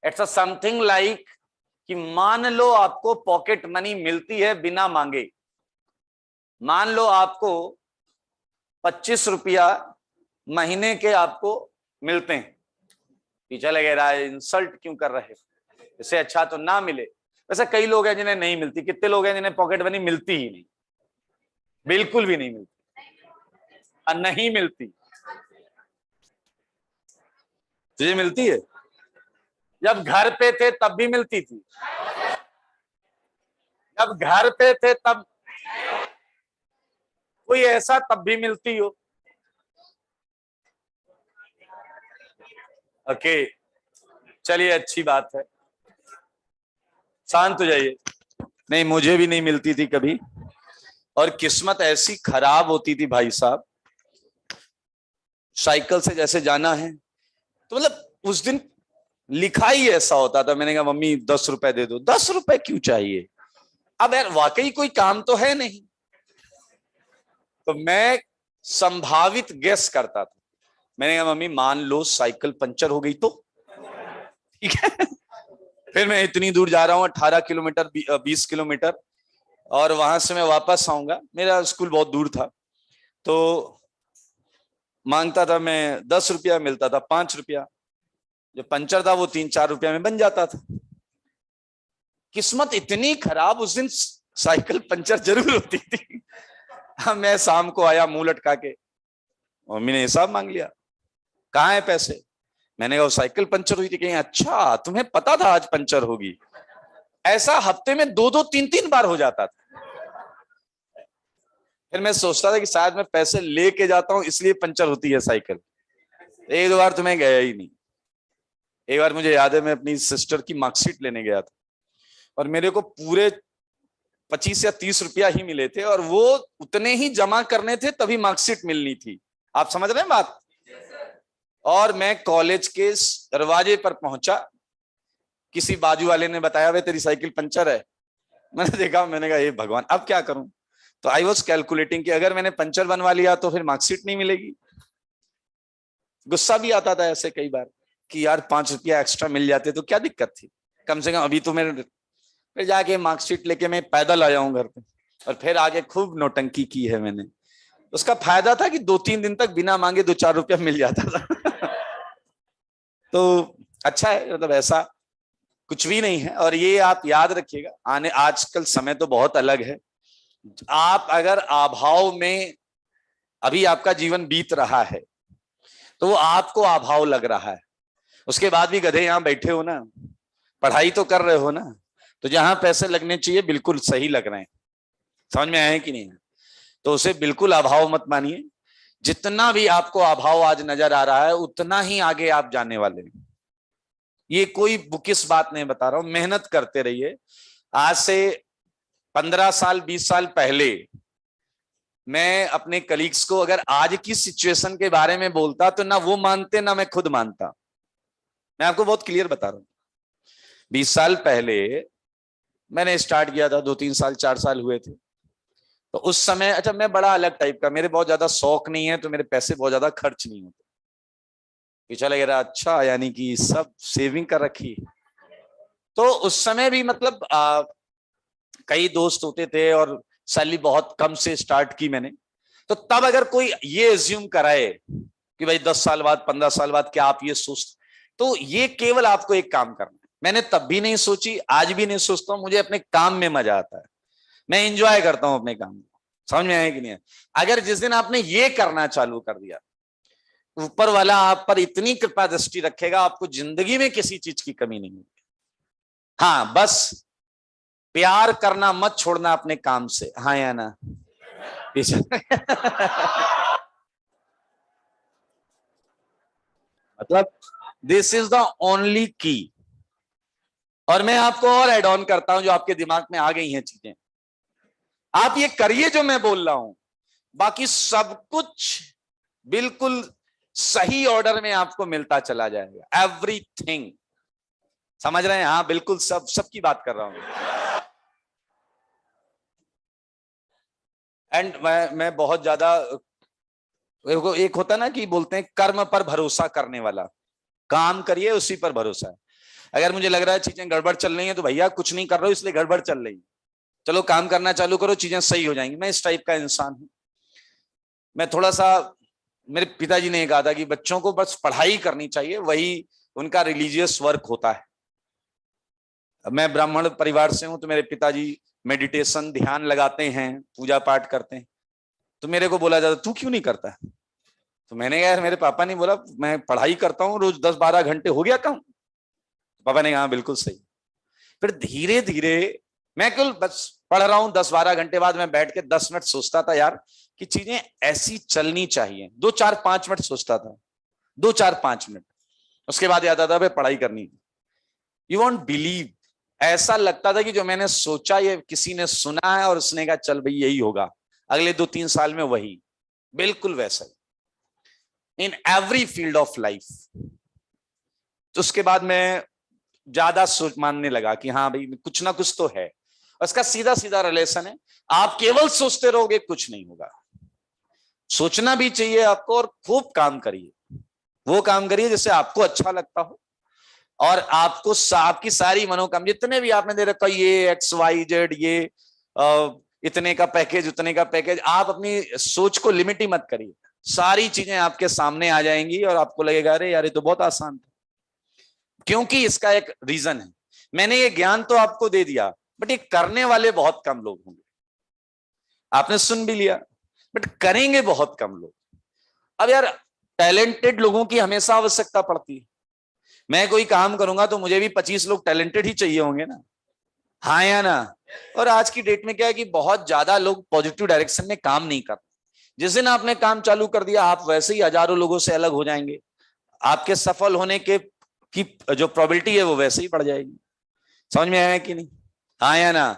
इट्स अ समथिंग लाइक कि मान लो आपको पॉकेट मनी मिलती है बिना मांगे। मान लो आपको 25 रुपया महीने के आपको मिलते हैं। पीछे लगे रहा है, इंसल्ट क्यों कर रहे? इससे अच्छा तो ना मिले। वैसे कई लोग हैं जिन्हें नहीं मिलती। कितने लोग हैं जिन्हें पॉकेट मनी मिलती ही नहीं, बिल्कुल भी नहीं मिलती, और नहीं मिलती? तुझे मिलती है? जब घर पे थे तब भी मिलती थी? जब घर पे थे तब कोई ऐसा तब भी मिलती हो? ओके, चलिए अच्छी बात है, शांत हो जाइए। नहीं, मुझे भी नहीं मिलती थी कभी, और किस्मत ऐसी खराब होती थी भाई साहब। साइकिल से जैसे जाना है तो मतलब उस दिन लिखा ही ऐसा होता था। मैंने कहा मम्मी 10 रुपए दे दो। 10 रुपए क्यों चाहिए? अब यार वाकई कोई काम तो है नहीं, तो मैं संभावित गेस करता था। मैंने कहा मम्मी मान लो साइकिल पंचर हो गई तो? ठीक है। फिर मैं इतनी दूर जा रहा हूँ, 18 किलोमीटर 20 किलोमीटर, और वहां से मैं वापस आऊंगा। मेरा स्कूल बहुत दूर था, तो मांगता था मैं 10 रुपया, मिलता था 5 रुपया। जो पंचर था वो 3-4 रुपया में बन जाता था। किस्मत इतनी खराब, उस दिन साइकिल पंचर जरूर होती थी। मैं शाम को आया मुंह लटका के, मम्मी ने हिसाब मांग लिया, कहाँ है पैसे? मैंने कहा साइकिल पंचर हुई थी। कहीं अच्छा तुम्हें पता था आज पंचर होगी? ऐसा हफ्ते में 2-2 3-3 बार हो जाता था। फिर मैं सोचता था कि शायद मैं पैसे लेके जाता हूं इसलिए पंचर होती है साइकिल। 1-2 बार तो मैं गया ही नहीं। एक बार मुझे याद है, मैं अपनी सिस्टर की मार्कशीट लेने गया था और मेरे को पूरे 25 या 30 रुपया ही मिले थे और वो उतने ही जमा करने थे तभी मार्कशीट मिलनी थी। आप समझ रहे हैं बात? और मैं कॉलेज के दरवाजे पर पहुंचा, किसी बाजू वाले ने बताया वे तेरी साइकिल पंचर है। मैंने देखा, मैंने कहा हे भगवान अब क्या करूं। तो आई वॉज कैलकुलेटिंग कि अगर मैंने पंचर बनवा लिया तो फिर मार्कशीट नहीं मिलेगी। गुस्सा भी आता था ऐसे कई बार कि यार 5 रुपया एक्स्ट्रा मिल जाते तो क्या दिक्कत थी, कम से कम अभी तो मेरे। फिर जाके मार्कशीट लेके मैं पैदल आ जाऊं घर पे और फिर आगे खूब नौटंकी की है मैंने। उसका फायदा था कि 2-3 दिन तक बिना मांगे 2-4 रुपया मिल जाता था। तो अच्छा है, मतलब ऐसा कुछ भी नहीं है। और ये आप याद रखिएगा, आने आजकल समय तो बहुत अलग है। आप अगर अभाव में अभी आपका जीवन बीत रहा है तो वो आपको अभाव लग रहा है, उसके बाद भी गधे यहां बैठे हो ना, पढ़ाई तो कर रहे हो ना, तो जहां पैसे लगने चाहिए बिल्कुल सही लग रहे हैं। समझ में आया है कि नहीं? तो उसे बिल्कुल अभाव मत मानिए। जितना भी आपको अभाव आज नजर आ रहा है उतना ही आगे आप जाने वाले हैं। ये कोई बुकिस बात नहीं बता रहा हूं, मेहनत करते रहिए। आज से 15 साल 20 साल पहले मैं अपने कलीग्स को अगर आज की सिचुएशन के बारे में बोलता तो ना वो मानते ना मैं खुद मानता। मैं आपको बहुत क्लियर बता रहा हूं। 20 साल पहले मैंने स्टार्ट किया था, 2-3 साल 4 साल हुए थे। तो उस समय अच्छा मैं बड़ा अलग टाइप का, मेरे बहुत ज्यादा शौक नहीं है तो मेरे पैसे बहुत ज्यादा खर्च नहीं होते कि चले गया। अच्छा, यानी कि सब सेविंग कर रखी। तो उस समय भी मतलब कई दोस्त होते थे और सैलरी बहुत कम से स्टार्ट की मैंने। तो तब अगर कोई ये एज्यूम कराए कि भाई 10 साल बाद 15 साल बाद क्या आप ये सोच, तो ये केवल आपको एक काम करना है। मैंने तब भी नहीं सोची, आज भी नहीं सोचता हूं। मुझे अपने काम में मजा आता है, मैं एंजॉय करता हूं अपने काम को। समझ में आया कि नहीं? अगर जिस दिन आपने ये करना चालू कर दिया, ऊपर वाला आप पर इतनी कृपा दृष्टि रखेगा, आपको जिंदगी में किसी चीज की कमी नहीं होगी। हाँ, बस प्यार करना मत छोड़ना अपने काम से। हाँ या ना? मतलब दिस इज द ओनली की। और मैं आपको और एड ऑन करता हूं, जो आपके दिमाग में आ गई हैं चीजें, आप ये करिए जो मैं बोल रहा हूं, बाकी सब कुछ बिल्कुल सही ऑर्डर में आपको मिलता चला जाएगा। एवरीथिंग। समझ रहे हैं? हाँ बिल्कुल, सबकी बात कर रहा हूं। एंड मैं बहुत ज्यादा, एक होता ना कि बोलते हैं कर्म पर भरोसा करने वाला, काम करिए उसी पर भरोसा है। अगर मुझे लग रहा है चीजें गड़बड़ चल रही हैं तो भैया कुछ नहीं कर रहे हो इसलिए गड़बड़ चल रही है, चलो काम करना चालू करो, चीजें सही हो जाएंगी। मैं इस टाइप का इंसान हूं। मैं थोड़ा सा, मेरे पिताजी ने कहा था कि बच्चों को बस पढ़ाई करनी चाहिए, वही उनका रिलीजियस वर्क होता है। मैं ब्राह्मण परिवार से हूं तो मेरे पिताजी मेडिटेशन ध्यान लगाते हैं, पूजा पाठ करते हैं। तो मेरे को बोला जाता तू क्यों नहीं करता? तो मैंने कहा यार मेरे पापा ने बोला मैं पढ़ाई करता हूँ रोज 10-12 घंटे, हो गया काम। पापा ने कहा बिल्कुल सही। फिर धीरे धीरे मैं केवल बस पढ़ रहा हूँ, 10-12 घंटे बाद मैं बैठ के 10 मिनट सोचता था यार कि चीजें ऐसी चलनी चाहिए। 2-4-5 मिनट सोचता था, 2-4-5 मिनट। उसके बाद याद आता भाई पढ़ाई करनी। यू वॉन्ट बिलीव, ऐसा लगता था कि जो मैंने सोचा ये किसी ने सुना है और उसने कहा चल भाई यही होगा, अगले 2-3 साल में वही, बिल्कुल वैसा in every field of life. तो उसके बाद मैं ज्यादा सोच मानने लगा कि हाँ भाई कुछ ना कुछ तो है। उसका सीधा सीधा रिलेशन है, आप केवल सोचते रहोगे कुछ नहीं होगा। सोचना भी चाहिए आपको और खूब काम करिए, वो काम करिए जिससे आपको अच्छा लगता हो और आपको आपकी सारी मनोकामना, जितने भी आपने दे रखा ये XYZ, ये इतने का पैकेज उतने का पैकेज, आप अपनी सोच को लिमिट ही मत करिए। सारी चीजें आपके सामने आ जाएंगी और आपको लगेगा अरे यार ये तो बहुत आसान था। क्योंकि इसका एक रीजन है, मैंने ये ज्ञान तो आपको दे दिया बट ये करने वाले बहुत कम लोग होंगे। आपने सुन भी लिया बट करेंगे बहुत कम लोग। अब यार टैलेंटेड लोगों की हमेशा आवश्यकता पड़ती है। मैं कोई काम करूंगा तो मुझे भी 25 लोग टैलेंटेड ही चाहिए होंगे ना? हाँ या ना? और आज की डेट में क्या है कि बहुत ज्यादा लोग पॉजिटिव डायरेक्शन में काम नहीं करते। जिस दिन आपने काम चालू कर दिया आप वैसे ही हजारों लोगों से अलग हो जाएंगे। आपके सफल होने के की जो प्रोबेबिलिटी है वो वैसे ही बढ़ जाएगी। समझ में आया कि नहीं? हाँ या ना?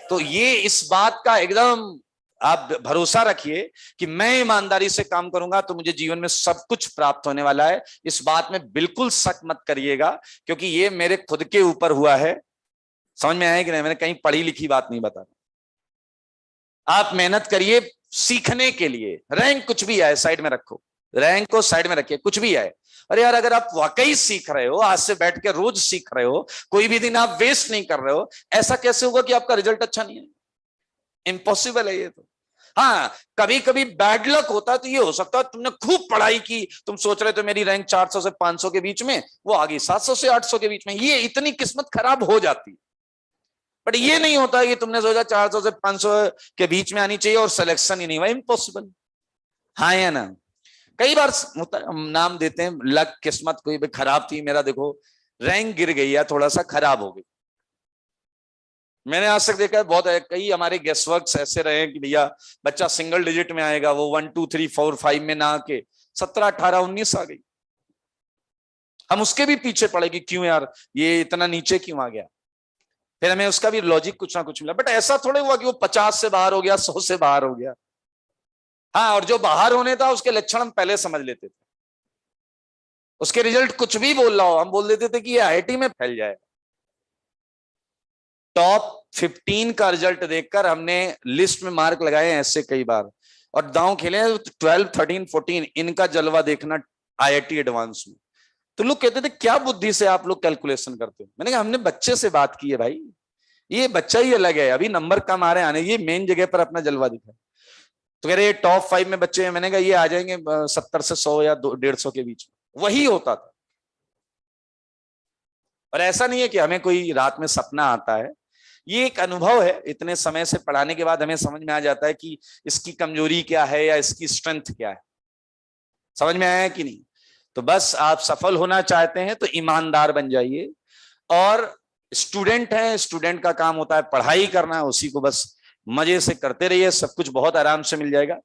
तो ये इस बात का एकदम आप भरोसा रखिए कि मैं ईमानदारी से काम करूंगा तो मुझे जीवन में सब कुछ प्राप्त होने वाला है। इस बात में बिल्कुल शक मत करिएगा, क्योंकि ये मेरे खुद के ऊपर हुआ है। समझ में आया कि नहीं? मैंने कहीं पढ़ी लिखी बात नहीं बता रहा। आप मेहनत करिए सीखने के लिए। रैंक कुछ भी आए साइड में रखो, रैंक को साइड में रखिए, कुछ भी आए। अरे यार, अगर आप वाकई सीख रहे हो, आज से बैठ के रोज सीख रहे हो, कोई भी दिन आप वेस्ट नहीं कर रहे हो, ऐसा कैसे होगा कि आपका रिजल्ट अच्छा नहीं है? इम्पॉसिबल है ये तो। हाँ, कभी कभी बैड लक होता है तो ये हो सकता है तुमने खूब पढ़ाई की, तुम सोच रहे थे मेरी रैंक 400 से 500 के बीच में, वो आ गई 700 से 800 के बीच में। ये इतनी किस्मत खराब हो जाती है। बट ये नहीं होता कि तुमने सोचा 400 से 500 के बीच में आनी चाहिए और सिलेक्शन ही नहीं हुआ। इम्पॉसिबल। हाँ या ना? कई बार होता है, हम नाम देते हैं लक, किस्मत कोई भी खराब थी, मेरा देखो रैंक गिर गई है, थोड़ा सा खराब हो गई। मैंने आज तक देखा है बहुत है, कई हमारे गेस्ट वर्क्स ऐसे रहे हैं कि भैया बच्चा सिंगल डिजिट में आएगा, वो 1 2 3 4 5 में ना आके 17 18 19 आ गई। हम उसके भी पीछे पड़े कि क्यों यार ये इतना नीचे क्यों आ गया। फिर हमें उसका भी लॉजिक कुछ ना कुछ मिला। बट ऐसा थोड़े हुआ कि वो 50 से बाहर हो गया, 100 से बाहर हो गया। हाँ, और जो बाहर होने था उसके लक्षण हम पहले समझ लेते थे। उसके रिजल्ट कुछ भी बोल रहा हो, हम बोल देते थे कि ये आईआईटी में फैल जाए। टॉप 15 का रिजल्ट देखकर हमने लिस्ट में मार्क लगाए ऐसे कई बार, और दांव खेले 12 13 14 इनका जलवा देखना आईआईटी एडवांस में। तो लोग कहते थे क्या बुद्धि से आप लोग कैलकुलेशन करते हो? मैंने कहा हमने बच्चे से बात की है भाई, ये बच्चा ही अलग है, अभी नंबर कम आ रहे हैं, आने ये मेन जगह पर अपना जलवा दिखा। तो कह रहे टॉप 5 में बच्चे हैं। मैंने कहा ये आ जाएंगे 70 से 100 या 150 के बीच में। वही होता था। और ऐसा नहीं है कि हमें कोई रात में सपना आता है, ये एक अनुभव है। इतने समय से पढ़ाने के बाद हमें समझ में आ जाता है कि इसकी कमजोरी क्या है या इसकी स्ट्रेंथ क्या है। समझ में आया कि नहीं? तो बस आप सफल होना चाहते हैं तो ईमानदार बन जाइए। और स्टूडेंट है, स्टूडेंट का काम होता है पढ़ाई करना, उसी को बस मजे से करते रहिए, सब कुछ बहुत आराम से मिल जाएगा।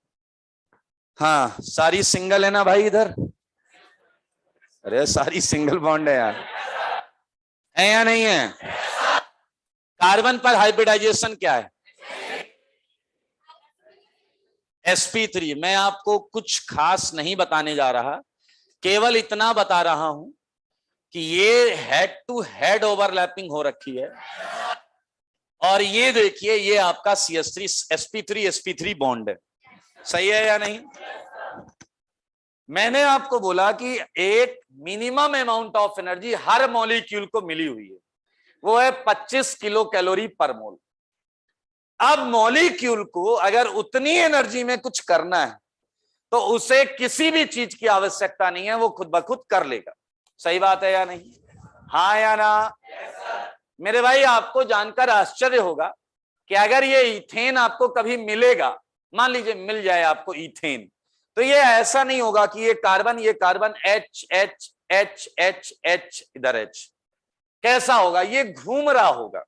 हाँ, सारी सिंगल है ना भाई इधर? अरे सारी सिंगल बॉन्ड है यार, है या नहीं है? कार्बन पर हाइब्रिडाइजेशन क्या है? sp3। मैं आपको कुछ खास नहीं बताने जा रहा, केवल इतना बता रहा हूं कि ये हेड टू हेड ओवरलैपिंग हो रखी है। और ये देखिए, ये आपका CS3 sp3 बॉन्ड है। सही है या नहीं? मैंने आपको बोला कि एक minimum amount of energy her molecule को मिली हुई है, वो है 25 किलो कैलोरी पर मोल। अब मॉलिक्यूल को अगर उतनी एनर्जी में कुछ करना है तो उसे किसी भी चीज की आवश्यकता नहीं है, वो खुद ब खुद कर लेगा। सही बात है या नहीं? हाँ या ना? मेरे भाई, आपको जानकर आश्चर्य होगा कि अगर ये इथेन आपको कभी मिलेगा, मान लीजिए मिल जाए आपको इथेन, तो ये ऐसा नहीं होगा कि ये carbon H H H H H इधर H। कैसा होगा? ये घूम रहा होगा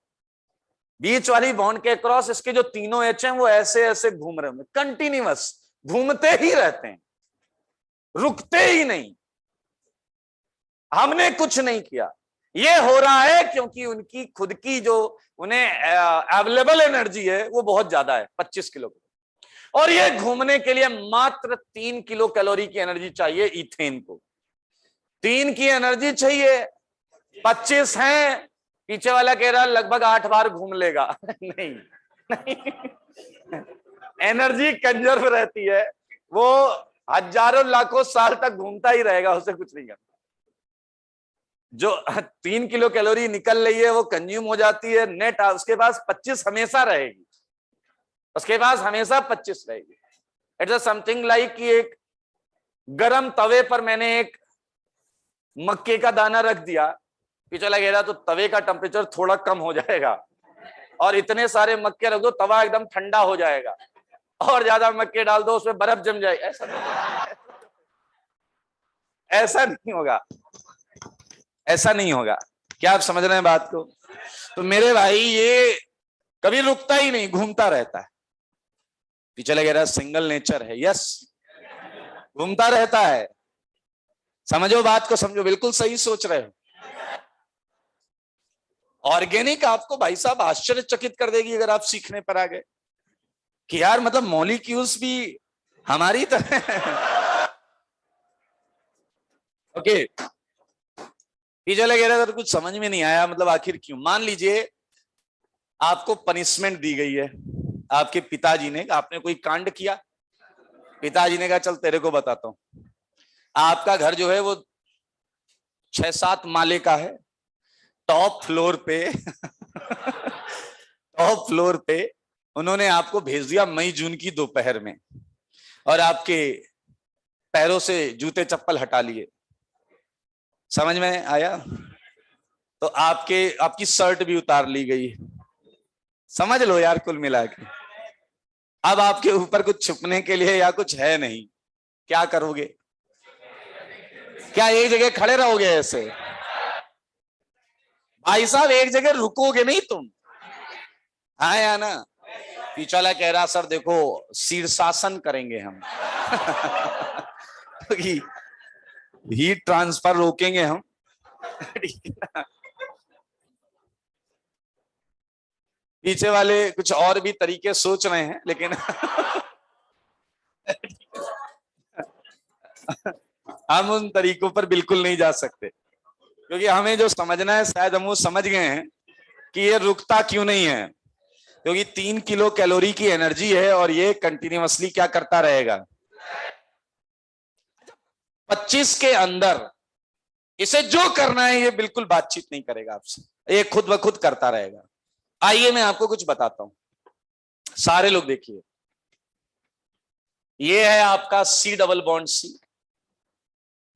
बीच वाली बॉन्ड के क्रॉस, इसके जो तीनों एच हैं वो ऐसे ऐसे घूम रहे होंगे, कंटिन्यूअस घूमते ही रहते हैं, रुकते ही नहीं। हमने कुछ नहीं किया, ये हो रहा है क्योंकि उनकी खुद की जो उन्हें अवेलेबल एनर्जी है वो बहुत ज्यादा है, 25 किलो। और ये घूमने के लिए मात्र 3 किलो कैलोरी की एनर्जी चाहिए इथेन को। 3 की एनर्जी चाहिए, 25 है, पीछे वाला कह रहा है लगभग 8 बार घूम लेगा। नहीं, नहीं, एनर्जी कंजर्व रहती है, वो हजारों लाखों साल तक घूमता ही रहेगा, उसे कुछ नहीं करना। जो 3 किलो कैलोरी निकल रही है वो कंज्यूम हो जाती है, नेट उसके पास 25 हमेशा रहेगी, उसके पास हमेशा 25 रहेगी। इट्स समथिंग लाइक कि एक गरम तवे पर मैंने एक मक्के का दाना रख दिया, पीछे लगेगा तो तवे का टेम्परेचर थोड़ा कम हो जाएगा, और इतने सारे मक्के रख दो तवा एकदम ठंडा हो जाएगा, और ज्यादा मक्के डाल दो उसमें बर्फ जम जाएगी। ऐसा नहीं होगा, ऐसा नहीं होगा। क्या आप समझ रहे हैं बात को? तो मेरे भाई ये कभी रुकता ही नहीं, घूमता रहता है। पीछे लगेगा सिंगल नेचर है, यस, घूमता रहता है। समझो बात को, समझो, बिल्कुल सही सोच रहे हो। ऑर्गेनिक आपको भाई साहब आश्चर्यचकित कर देगी अगर आप सीखने पर आ गए कि यार मतलब मॉलिक्यूल्स भी हमारी तरह। ओके, पीछे लगे रहे तो कुछ समझ में नहीं आया, मतलब आखिर क्यों। मान लीजिए आपको पनिशमेंट दी गई है, आपके पिताजी ने, आपने कोई कांड किया, पिताजी ने कहा चल तेरे को बताता हूं। आपका घर जो है वो 6-7 माले का है, टॉप फ्लोर पे टॉप फ्लोर पे उन्होंने आपको भेज दिया मई जून की दोपहर में, और आपके पैरों से जूते चप्पल हटा लिए। समझ में आया? तो आपकी शर्ट भी उतार ली गई, समझ लो यार कुल मिला के। अब आपके ऊपर कुछ छुपने के लिए या कुछ है नहीं, क्या करोगे? क्या एक जगह खड़े रहोगे ऐसे? भाई साहब एक जगह रुकोगे नहीं तुम, हाँ या ना? पिछला कह रहा सर देखो शीर्षासन करेंगे हम हीट ट्रांसफर रोकेंगे हम पीछे वाले कुछ और भी तरीके सोच रहे हैं लेकिन हम उन तरीकों पर बिल्कुल नहीं जा सकते, क्योंकि हमें जो समझना है शायद हम वो समझ गए हैं कि ये रुकता क्यों नहीं है, क्योंकि 3 किलो कैलोरी की एनर्जी है और ये कंटिन्यूअसली क्या करता रहेगा। 25 के अंदर इसे जो करना है ये बिल्कुल बातचीत नहीं करेगा आपसे, ये खुद ब खुद करता रहेगा। आइए मैं आपको कुछ बताता हूं, सारे लोग देखिए, ये है आपका C डबल बॉन्ड C,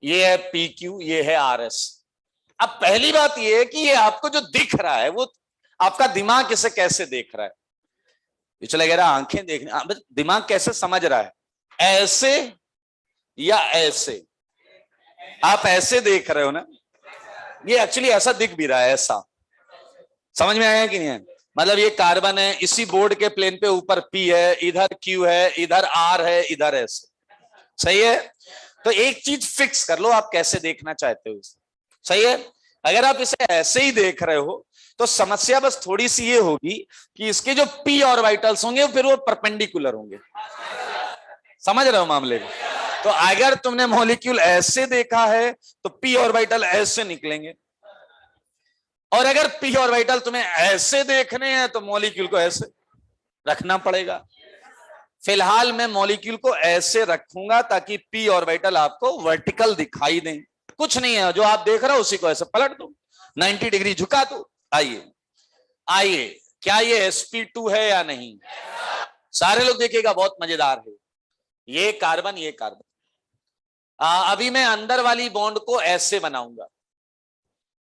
ये है PQ, ये है RS। अब पहली बात ये है कि ये आपको जो दिख रहा है वो आपका दिमाग इसे कैसे देख रहा है। ये चला गया आंखें देखने, दिमाग कैसे समझ रहा है, ऐसे या ऐसे? आप ऐसे देख रहे हो ना, ये एक्चुअली ऐसा दिख भी रहा है, ऐसा। समझ में आया कि नहीं है? मतलब ये कार्बन है, इसी बोर्ड के प्लेन पे ऊपर P है, इधर Q है, इधर R है, इधर S। सही है? तो एक चीज फिक्स कर लो, आप कैसे देखना चाहते हो इसे। सही है? अगर आप इसे ऐसे ही देख रहे हो तो समस्या बस थोड़ी सी ये होगी कि इसके जो P ऑर्बिटल्स होंगे फिर वो परपेंडिकुलर होंगे। समझ रहे हो मामले को? तो अगर तुमने मॉलिक्यूल ऐसे देखा है तो P ऑर्बिटल ऐसे निकलेंगे, और अगर P ऑर्बिटल तुम्हें ऐसे देखने हैं तो मॉलिक्यूल को ऐसे रखना पड़ेगा। फिलहाल मैं मॉलिक्यूल को ऐसे रखूंगा ताकि P ऑर्बिटल आपको वर्टिकल दिखाई दें। कुछ नहीं है, जो आप देख रहे हो उसी को ऐसे पलट दो, 90 डिग्री झुका दो। आइए आइए, क्या ये sp2 है या नहीं? सारे लोग देखिएगा, बहुत मजेदार है। ये कार्बन, ये कार्बन। अभी मैं अंदर वाली बॉन्ड को ऐसे बनाऊंगा,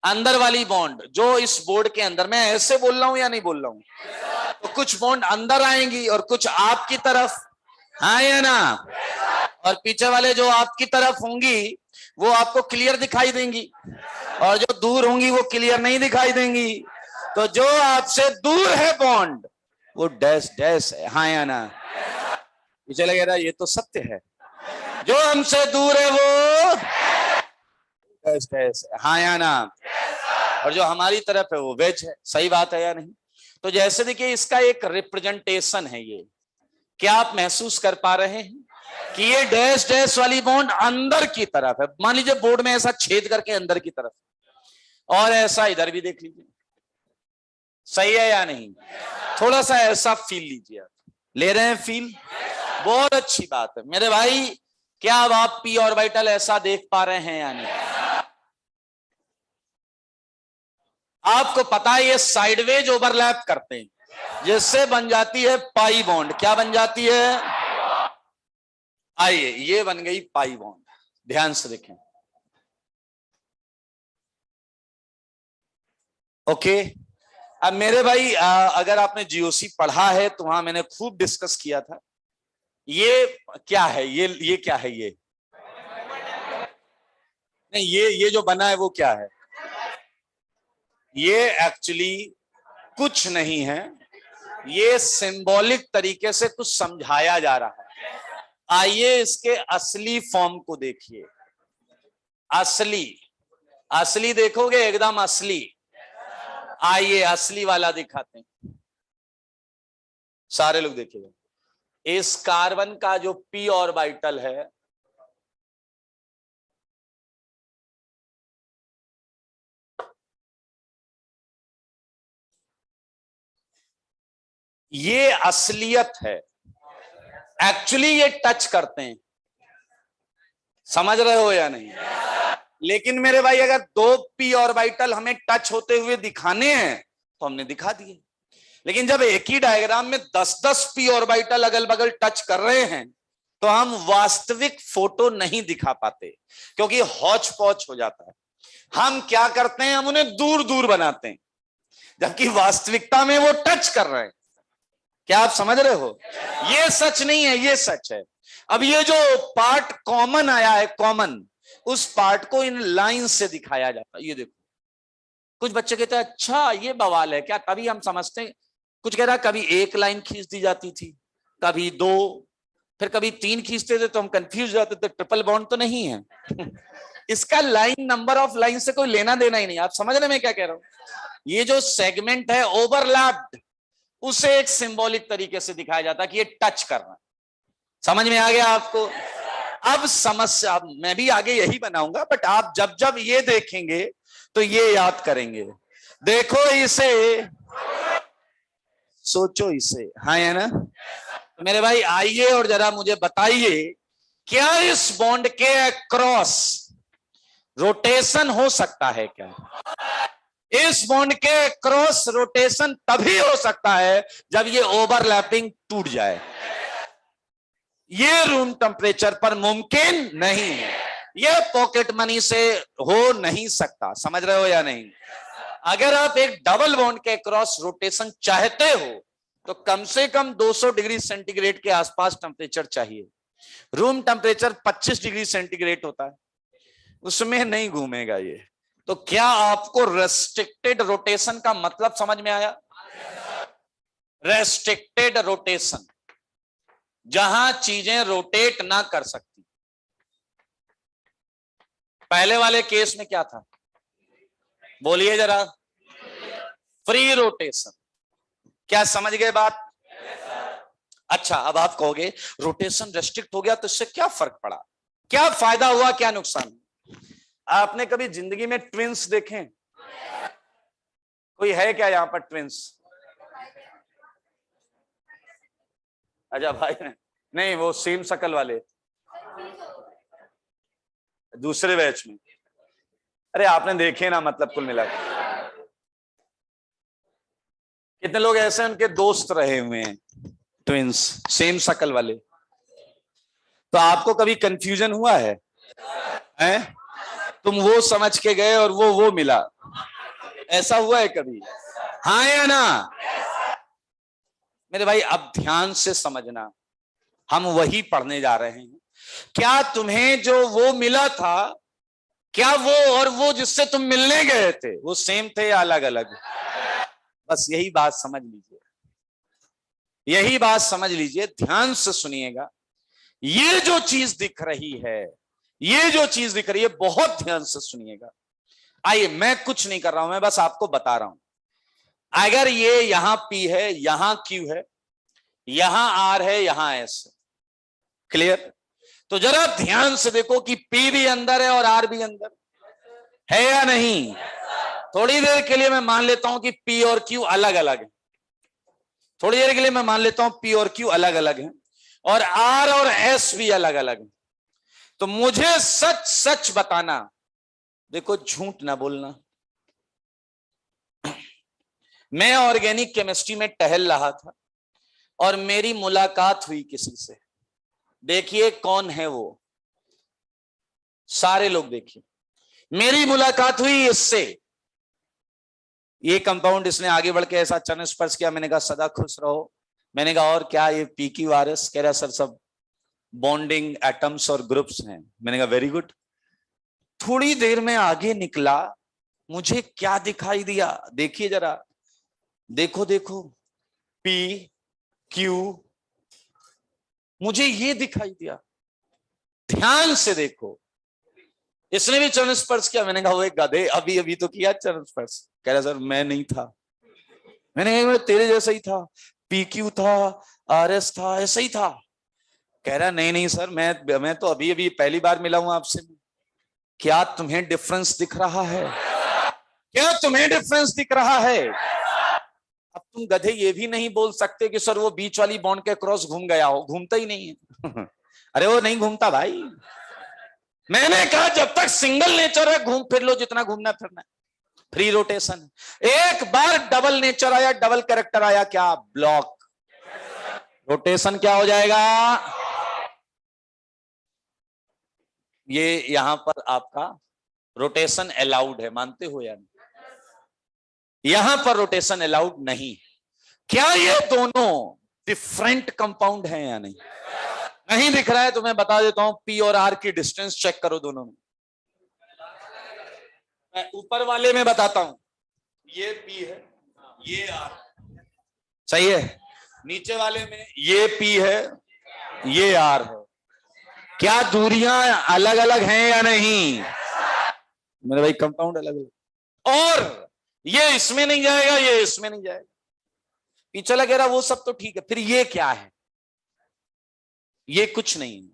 अंदर वाली बॉन्ड जो इस बोर्ड के अंदर, मैं ऐसे बोल रहा हूं या नहीं बोल रहा हूं? तो कुछ बॉन्ड अंदर आएंगी और कुछ आपकी तरफ, हाँ या ना? और पीछे वाले जो आपकी तरफ होंगी वो आपको क्लियर दिखाई देंगी, और जो दूर होंगी वो क्लियर नहीं दिखाई देंगी। तो जो आपसे दूर है बॉन्ड वो डैश डैश है, हाँ या ना? पीछे लगेगा ये तो सत्य है, जो हमसे दूर है वो डैश डैश है, हाँ या ना? और जो हमारी तरफ है वो वेज है। सही बात है या नहीं? तो जैसे देखिए इसका एक रिप्रेजेंटेशन है ये, क्या आप महसूस कर पा रहे हैं कि ये डैश डैश वाली बॉन्ड अंदर की तरफ है। मान लीजिए बोर्ड में ऐसा छेद करके अंदर की तरफ, और ऐसा इधर भी देख लीजिए। सही है या नहीं? थोड़ा सा ऐसा फील लीजिए, आप ले रहे हैं फील? बहुत अच्छी बात है मेरे भाई। क्या अब आप P ऑर्बिटल ऐसा देख पा रहे हैं या नहीं? आपको पता है ये साइडवेज ओवरलैप करते हैं, जिससे बन जाती है पाई बॉन्ड। क्या बन जाती है? आइए, ये बन गई पाई बॉन्ड। ध्यान से देखें। ओके, अब मेरे भाई अगर आपने जीओसी पढ़ा है तो वहां मैंने खूब डिस्कस किया था। ये क्या है? ये क्या है? ये नहीं, ये जो बना है वो क्या है? ये एक्चुअली कुछ नहीं है, ये सिंबॉलिक तरीके से कुछ समझाया जा रहा है। आइए इसके असली फॉर्म को देखिए। असली, असली देखोगे एकदम असली। आइए असली वाला दिखाते हैं, सारे लोग देखिएगा। इस कार्बन का जो p ऑर्बिटल है, ये असलियत है। एक्चुअली ये टच करते हैं, समझ रहे हो या नहीं? लेकिन मेरे भाई अगर 2p ऑर्बिटल हमें टच होते हुए दिखाने हैं तो हमने दिखा दिए। लेकिन जब एक ही डायग्राम में 10-10 p ऑर्बिटल अगल बगल टच कर रहे हैं तो हम वास्तविक फोटो नहीं दिखा पाते, क्योंकि हौच पौच हो जाता है। हम क्या करते हैं, हम उन्हें दूर दूर बनाते हैं, जबकि वास्तविकता में वो टच कर रहे हैं। क्या आप समझ रहे हो? ये सच नहीं है, ये सच है। अब ये जो पार्ट कॉमन आया है, कॉमन, उस पार्ट को इन लाइन से दिखाया जाता है। ये देखो, कुछ बच्चे कहते हैं अच्छा ये बवाल है क्या, तभी हम समझते हैं। कुछ कह रहा कभी एक लाइन खींच दी जाती थी, कभी 2, फिर कभी 3 खींचते थे तो हम कंफ्यूज हो जाते थे, ट्रिपल बॉन्ड तो नहीं है। इसका लाइन, नंबर ऑफ लाइन से कोई लेना देना ही नहीं। आप समझ रहे मैं क्या कह रहा हूं? ये जो सेगमेंट है ओवरलैप्ड, उसे एक सिंबॉलिक तरीके से दिखाया जाता है कि ये टच कर रहा है। समझ में आ गया आपको? अब समस्या मैं भी आगे यही बनाऊंगा, बट आप जब जब ये देखेंगे तो ये याद करेंगे। देखो इसे, सोचो इसे, हाँ है ना? तो मेरे भाई आइए और जरा मुझे बताइए, क्या इस बॉन्ड के अक्रॉस रोटेशन हो सकता है क्या? इस बॉन्ड के क्रॉस रोटेशन तभी हो सकता है जब ये ओवरलैपिंग टूट जाए। ये रूम टेम्परेचर पर मुमकिन नहीं है, ये पॉकेट मनी से हो नहीं सकता। समझ रहे हो या नहीं? अगर आप एक डबल बॉन्ड के क्रॉस रोटेशन चाहते हो तो कम से कम 200 डिग्री सेंटीग्रेड के आसपास टेम्परेचर चाहिए। रूम टेम्परेचर 25 डिग्री सेंटीग्रेड होता है, उसमें नहीं घूमेगा ये। तो क्या आपको रेस्ट्रिक्टेड रोटेशन का मतलब समझ में आया? रेस्ट्रिक्टेड रोटेशन, जहां चीजें रोटेट ना कर सकती। पहले वाले केस में क्या था, बोलिए जरा? Free rotation. क्या समझ गए बात? अच्छा, अब आप कहोगे रोटेशन रेस्ट्रिक्ट हो गया तो इससे क्या फर्क पड़ा, क्या फायदा हुआ, क्या नुकसान? आपने कभी जिंदगी में ट्विंस देखे? कोई है क्या यहां पर ट्विंस? अच्छा भाई, नहीं वो सेम शकल वाले दूसरे बैच में। अरे आपने देखे ना, मतलब कुल मिला कितने लोग ऐसे उनके दोस्त रहे हुए हैं ट्विंस, सेम शकल वाले? तो आपको कभी कंफ्यूजन हुआ है? हैं? तुम वो समझ के गए और वो मिला, ऐसा हुआ है कभी? हाँ या ना? मेरे भाई अब ध्यान से समझना, हम वही पढ़ने जा रहे हैं। क्या तुम्हें जो वो मिला था, क्या वो और वो जिससे तुम मिलने गए थे वो सेम थे या अलग अलग? बस यही बात समझ लीजिए, यही बात समझ लीजिए, ध्यान से सुनिएगा। ये जो चीज दिख रही है, ये जो चीज दिख रही है, बहुत ध्यान से सुनिएगा। आइए, मैं कुछ नहीं कर रहा हूं, मैं बस आपको बता रहा हूं। अगर ये यहां P है, यहां Q है, यहां R है, यहां S है, क्लियर? तो जरा ध्यान से देखो कि P भी अंदर है और R भी अंदर है या नहीं? थोड़ी देर के लिए मैं मान लेता हूं कि P और Q अलग अलग है, थोड़ी देर के लिए मैं मान लेता हूं P और Q अलग अलग हैं, और R और S भी अलग अलग है। तो मुझे सच सच बताना, देखो झूठ ना बोलना। मैं ऑर्गेनिक केमिस्ट्री में टहल रहा था और मेरी मुलाकात हुई किसी से। देखिए कौन है वो, सारे लोग देखिए। मेरी मुलाकात हुई इससे, ये कंपाउंड इसने आगे बढ़ के ऐसा चरण स्पर्श किया, मैंने कहा सदा खुश रहो। मैंने कहा और क्या, ये PQRS? कह रहा सर सब बॉन्डिंग एटम्स और ग्रुप्स हैं। मैंने कहा वेरी गुड। थोड़ी देर में आगे निकला, मुझे क्या दिखाई दिया, देखिए जरा, देखो देखो, PQ, मुझे ये दिखाई दिया। ध्यान से देखो, इसने भी चरण स्पर्श किया। मैंने कहा वो एक गधे, अभी अभी तो किया चरण स्पर्श। कह रहा सर मैं नहीं था। मैंने कहा तेरे जैसा ही था, PQ था, RS था, ऐसा ही था। कह रहा नहीं नहीं सर, मैं तो अभी अभी पहली बार मिला हूं आपसे। क्या तुम्हें डिफरेंस दिख रहा है? क्या तुम्हें डिफरेंस दिख रहा है? अब तुम गधे ये भी नहीं बोल सकते कि सर वो बीच वाली बॉन्ड के क्रॉस घूम गया हो, घूमता ही नहीं है। अरे वो नहीं घूमता भाई। मैंने कहा जब तक सिंगल नेचर है घूम फिर लो जितना घूमना फिरना है, फ्री रोटेशन। एक बार डबल नेचर आया, डबल कैरेक्टर आया, क्या ब्लॉक, रोटेशन क्या हो जाएगा? ये यहां पर आपका रोटेशन अलाउड है, मानते हो या नहीं? यहां पर रोटेशन अलाउड नहीं। क्या ये दोनों डिफरेंट कंपाउंड हैं या नहीं? नहीं दिख रहा है तो मैं बता देता हूं, P और R की डिस्टेंस चेक करो दोनों में। मैं ऊपर वाले में बताता हूं, ये P है, ये R, सही है। नीचे वाले में ये P है, ये R है। क्या दूरियां अलग अलग हैं या नहीं? मेरे भाई कंपाउंड अलग अलग। और ये इसमें नहीं जाएगा, ये इसमें नहीं जाएगा। पीछे लगे रहा वो सब तो ठीक है, फिर ये क्या है? ये कुछ नहीं,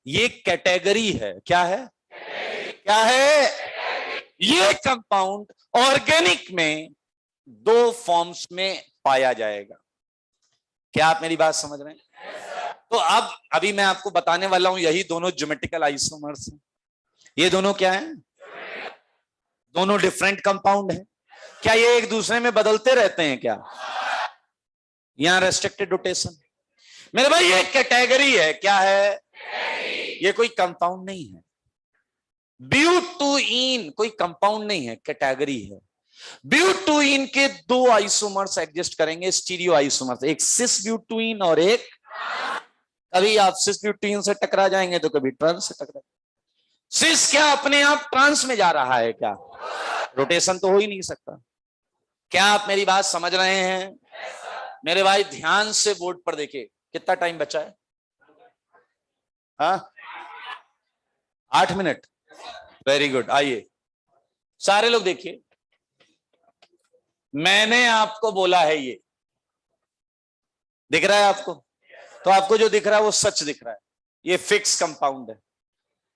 ये कैटेगरी है। क्या है? क्या है? ये कंपाउंड ऑर्गेनिक में दो फॉर्म्स में पाया जाएगा। क्या आप मेरी बात समझ रहे हैं? तो अब अभी मैं आपको बताने वाला हूं, यही दोनों ज्योमेट्रिकल आइसोमर्स हैं। ये दोनों क्या हैं? दोनों डिफरेंट कंपाउंड हैं। क्या ये एक दूसरे में बदलते रहते हैं क्या? यहां रेस्ट्रिक्टेड रोटेशन। मेरे भाई ये कैटेगरी है। क्या है? ये कोई कंपाउंड नहीं है। ब्यूटुईन कोई कंपाउंड नहीं है, कैटेगरी है। ब्यूटुईन के दो आइसोमर्स एग्जिस्ट करेंगे, स्टीरियो आइसोमर्स, एक सिस ब्यूटुईन और एक, कभी आप सिस ब्यूटुईन से टकरा जाएंगे तो कभी ट्रांस से टकरा। सिस क्या अपने आप ट्रांस में जा रहा है क्या? रोटेशन तो हो ही नहीं सकता। क्या आप मेरी बात समझ रहे हैं? मेरे भाई ध्यान से बोर्ड पर देखिए, कितना टाइम बचा है? हाँ, 8 मिनट। Very good. आइए सारे लोग देखिए, मैंने आपको बोला है ये दिख रहा है आपको? तो आपको जो दिख रहा है वो सच दिख रहा है। ये फिक्स कंपाउंड है,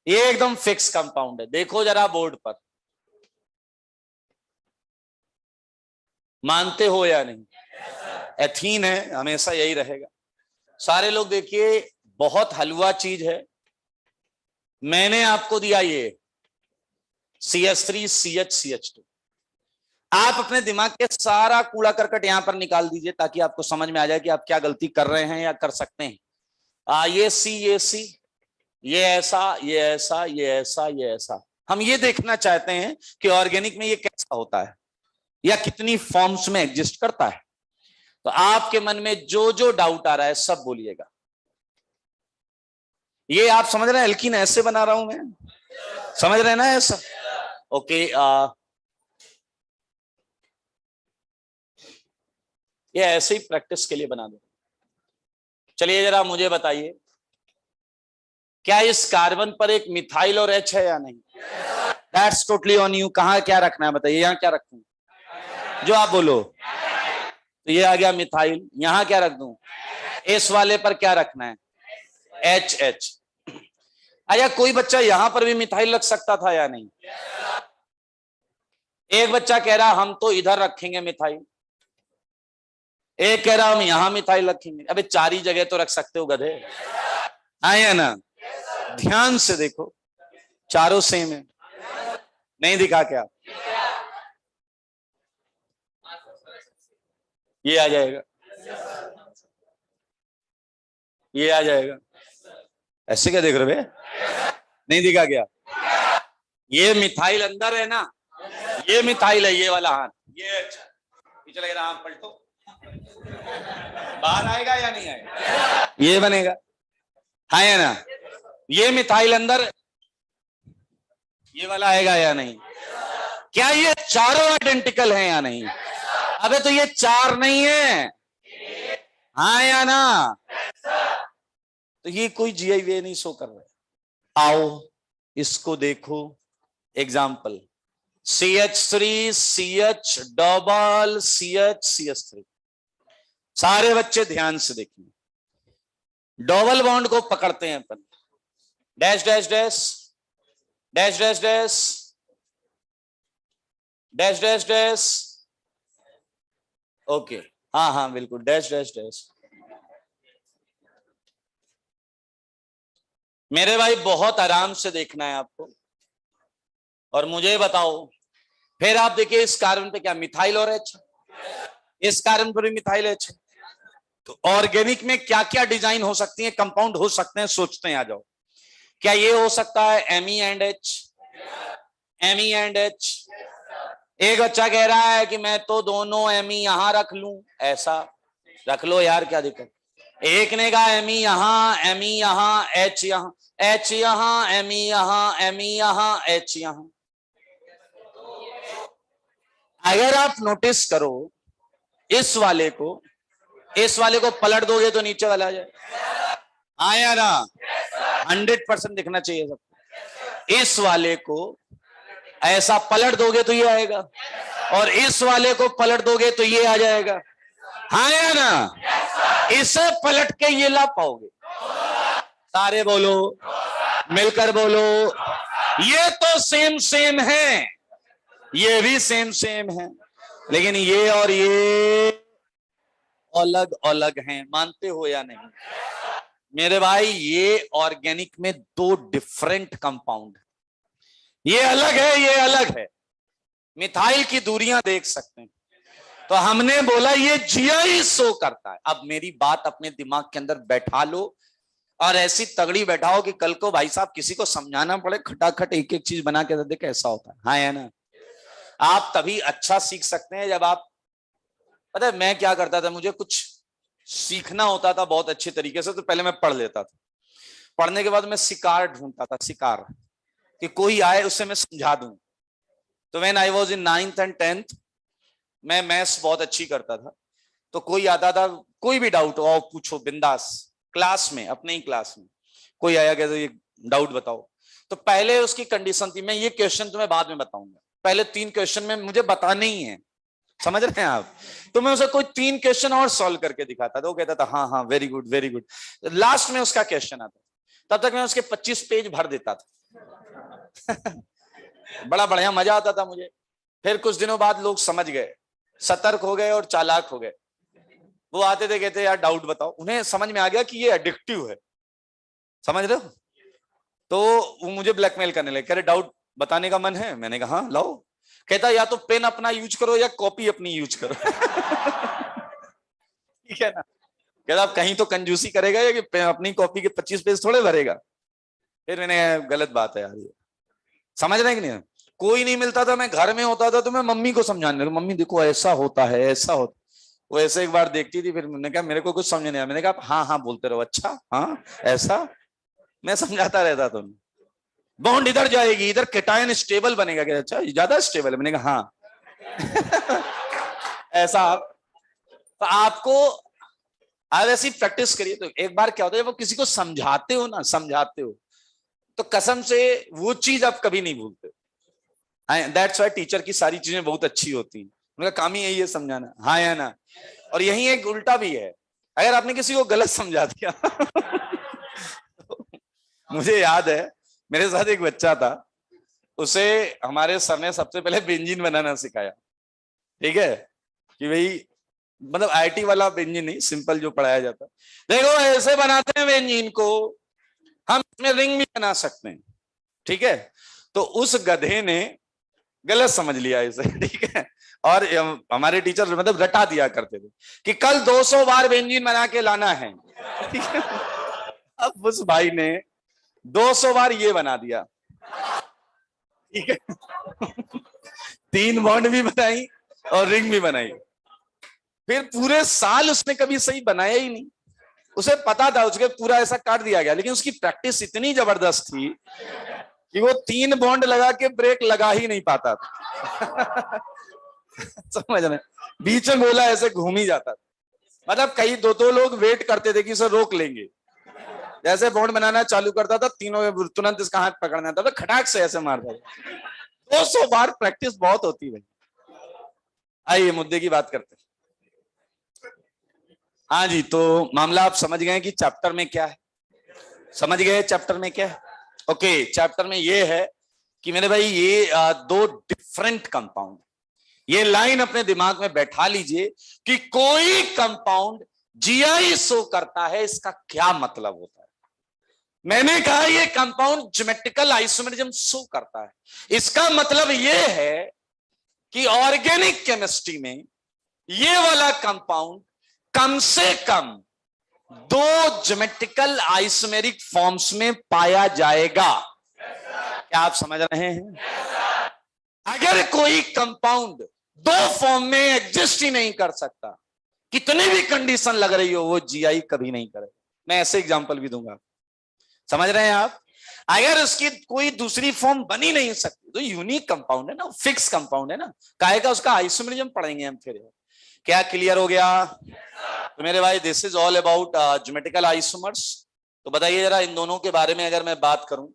ये एकदम फिक्स कंपाउंड है। देखो जरा बोर्ड पर, मानते हो या नहीं? एथीन है, हमेशा यही रहेगा। सारे लोग देखिए, बहुत हलवा चीज है। मैंने आपको दिया ये CH3 CH CH2। आप अपने दिमाग के सारा कूड़ा करकट यहां पर निकाल दीजिए ताकि आपको समझ में आ जाए कि आप क्या गलती कर रहे हैं या कर सकते हैं। ये C, ये C, ये ऐसा, ये ऐसा, ये ऐसा, ये ऐसा। हम ये देखना चाहते हैं कि ऑर्गेनिक में ये कैसा होता है या कितनी फॉर्म्स में एग्जिस्ट करता है। तो आपके मन में जो जो डाउट आ रहा है सब बोलिएगा। ये आप समझ रहे हैं एल्कीन ऐसे बना रहा हूं मैं, समझ रहे हैं ना ऐसा? ओके, ये ऐसे ही प्रैक्टिस के लिए बना दो। चलिए जरा मुझे बताइए, क्या इस कार्बन पर एक मिथाइल और H है या नहीं? That's totally on you. कहां क्या रखना है बताइए, यहां क्या रखूं? जो आप बोलो। तो ये आ गया मिथाइल, यहां क्या रख दूं? इस वाले पर क्या रखना है? HH। अच्छा, कोई बच्चा यहां पर भी मिथाइल रख सकता था या नहीं? एक बच्चा कह रहा हम तो इधर रखेंगे मिथाइल, एक कह रहा हम यहां मिथाइल रखेंगे। अबे चार ही जगह तो रख सकते हो गधे, है ना? ध्यान से देखो, चारों सेम है। नहीं दिखा क्या? ये आ जाएगा, ये आ जाएगा। ऐसे क्या देख रहे हो? नहीं दिखा क्या? ये मिथाइल अंदर है ना, ये मिथाइल है, ये वाला हाथ, ये पीछे लग रहा, हाथ पलटो, बाहर आएगा या नहीं आएगा? ये बनेगा, है ना? ये मिथाइल अंदर, ये वाला आएगा या नहीं? क्या ये चारों आइडेंटिकल हैं या नहीं? अबे तो ये चार नहीं है, हाँ या ना? तो ये कोई GIV नहीं शो कर रहा है। आओ इसको देखो, example CH3 CH double CH CH3। सारे बच्चे ध्यान से देखिए, डबल बॉन्ड को पकड़ते हैं अपन, dash dash dash dash dash dash dash dash dash, okay, हाँ हाँ बिल्कुल, डैश डैश डैश। मेरे भाई बहुत आराम से देखना है आपको, और मुझे बताओ फिर आप देखिए इस कार्बन पे क्या मिथाइल और एच, इस कार्बन पर भी मिथाइल एच। तो ऑर्गेनिक में क्या क्या डिजाइन हो सकती है, कंपाउंड हो सकते हैं, सोचते हैं, आ जाओ। क्या ये हो सकता है एमी एंड एच, एमी एंड एच? एक बच्चा कह रहा है कि मैं तो दोनों एमी यहां रख लूं, ऐसा रख लो यार, क्या दिक्कत। एक ने कहा एमी यहां एच यहां, एच यहां एमी यहां एच यहां। अगर आप नोटिस करो इस वाले को पलट दोगे तो नीचे वाला आ जाए, आया ना? 100% दिखना चाहिए सबको। इस वाले को ऐसा पलट दोगे तो ये आएगा, और इस वाले को पलट दोगे तो ये आ जाएगा, हाँ या ना? इसे पलट के ये ला पाओगे? सारे बोलो, मिलकर बोलो, ये तो सेम सेम है, ये भी सेम सेम है, लेकिन ये और ये अलग अलग हैं, मानते हो या नहीं? मेरे भाई ये ऑर्गेनिक में दो डिफरेंट कंपाउंड, ये अलग है, ये अलग है। मिथाइल की दूरियां देख सकते हैं, तो हमने बोला ये जीआई शो करता है। अब मेरी बात अपने दिमाग के अंदर बैठा लो, और ऐसी तगड़ी बैठाओ कि कल को भाई साहब किसी को समझाना पड़े, खटाखट एक एक चीज बना के देखे, ऐसा होता है, हाँ है ना? आप तभी अच्छा सीख सकते हैं जब आप, पता है मैं क्या करता था, मुझे कुछ सीखना होता था बहुत अच्छे तरीके से, तो पहले मैं पढ़ लेता था, पढ़ने के बाद मैं शिकार ढूंढता था, शिकार, कि कोई आए उससे मैं समझा दूं। तो when I was in 9th and 10th, मैं मैथ्स बहुत अच्छी करता था, तो कोई आता था, कोई भी डाउट हो पूछो बिंदास, क्लास में, अपने ही क्लास में कोई आया कहता ये डाउट बताओ, तो पहले उसकी कंडीशन थी, मैं ये क्वेश्चन तुम्हें बाद में बताऊंगा, पहले 3 क्वेश्चन में मुझे बताने ही है, समझ रहे हैं आप? तो मैं उसे कोई 3 क्वेश्चन और सॉल्व करके दिखाता था, वो कहता था हाँ हाँ very good very good. Last में उसका क्वेश्चन आता, तब तक मैं उसके 25 पेज भर देता था। बड़ा बढ़िया मजा आता था मुझे। फिर कुछ दिनों बाद लोग समझ गए, सतर्क हो गए और चालाक हो गए, वो आते थे कहते यार डाउट बताओ, उन्हें समझ में आ गया कि ये एडिक्टिव है, समझ रहे हो? तो वो मुझे ब्लैकमेल करने लगे, कह रहे डाउट बताने का मन है, मैंने कहा हाँ लाओ, कहता या तो पेन अपना यूज करो या कॉपी अपनी यूज करो। ठीक है ना? कहता आप कहीं तो कंजूसी करेगा या कि अपनी कॉपी के 25 पेज थोड़े भरेगा। फिर मैंने गलत बात है यार ये, समझ रहे कि नहीं? कोई नहीं मिलता था, मैं घर में होता था तो मैं मम्मी को समझाने लगा, मम्मी देखो ऐसा होता है ऐसा होता। वो ऐसे एक बार देखती थी, फिर मैंने कहा मेरे को कुछ समझ नहीं आया, मैंने कहा हाँ हाँ बोलते रहो, अच्छा हाँ ऐसा, मैं समझाता रहता था। बॉन्ड इधर जाएगी, इधर केटायन स्टेबल बनेगा, क्या अच्छा ज्यादा स्टेबल है, मैंने कहा हाँ। ऐसा तो आपको आप ऐसी प्रैक्टिस करिए, तो एक बार क्या होता है, जब वो किसी को समझाते हो ना, समझाते हो तो कसम से वो चीज आप कभी नहीं भूलते। दैट्स व्हाई टीचर की सारी चीजें बहुत अच्छी होती हैं, उनका काम ही यही है समझाना, हाँ या ना? और यही एक उल्टा भी है, अगर आपने किसी को गलत समझा दिया। मुझे याद है मेरे साथ एक बच्चा था, उसे हमारे सर ने सबसे पहले बेंजीन बनाना सिखाया, ठीक है, कि भाई मतलब आईटी वाला बेंजीन नहीं, सिंपल जो पढ़ाया जाता, देखो ऐसे बनाते हैं बेंजीन को, हम इसमें रिंग भी बना सकते हैं, ठीक है। तो उस गधे ने गलत समझ लिया इसे, ठीक है, और हमारे टीचर मतलब रटा दिया करते थे कि कल 200 बार बेंजीन बना के लाना है, ठीक है। अब उस भाई ने 200 बार ये बना दिया, ठीक है। 3 बॉन्ड भी बनाई और रिंग भी बनाई, फिर पूरे साल उसने कभी सही बनाया ही नहीं, उसे पता था, उसके पूरा ऐसा काट दिया गया, लेकिन उसकी प्रैक्टिस इतनी जबरदस्त थी कि वो 3 बॉन्ड लगा के ब्रेक लगा ही नहीं पाता था। समझ रहे? बीच में गोला ऐसे घूम ही जाता था, मतलब कई 2 लोग वेट करते थे कि उसे रोक लेंगे, जैसे बॉन्ड बनाना चालू करता था, तीनों तुरंत इसका हाथ पकड़ना था, तो खटाक से ऐसे मारता था, 200 बार प्रैक्टिस बहुत होती है। आइए मुद्दे की बात करते हैं। हाँ जी, तो मामला आप समझ गए कि चैप्टर में क्या है, समझ गए चैप्टर में क्या है। ओके, चैप्टर में ये है कि मेरे भाई ये दो डिफरेंट कंपाउंड, ये लाइन अपने दिमाग में बैठा लीजिए कि कोई कंपाउंड जीआई शो करता है, इसका क्या मतलब होता है। मैंने कहा ये कंपाउंड ज्योमेट्रिकल आइसोमेरिज्म शो करता है, इसका मतलब ये है कि ऑर्गेनिक केमिस्ट्री में ये वाला कंपाउंड कम से कम 2 ज्योमेट्रिकल आइसोमेरिक फॉर्म्स में पाया जाएगा। क्या आप समझ रहे हैं? अगर कोई कंपाउंड 2 फॉर्म में एग्जिस्ट ही नहीं कर सकता, कितनी भी कंडीशन लग रही हो, वो जीआई कभी नहीं करेगा। मैं ऐसे एग्जांपल भी दूंगा, समझ रहे हैं आप। अगर उसकी कोई दूसरी फॉर्म बन ही नहीं सकती तो यूनिक कंपाउंड है ना, फिक्स कंपाउंड है ना, काहे का उसका आइसोमेरिज्म पढ़ेंगे हम फिर। क्या क्लियर हो गया? तो मेरे भाई this is all about geometrical isomers. तो बताइए जरा इन दोनों के बारे में अगर मैं बात करूं,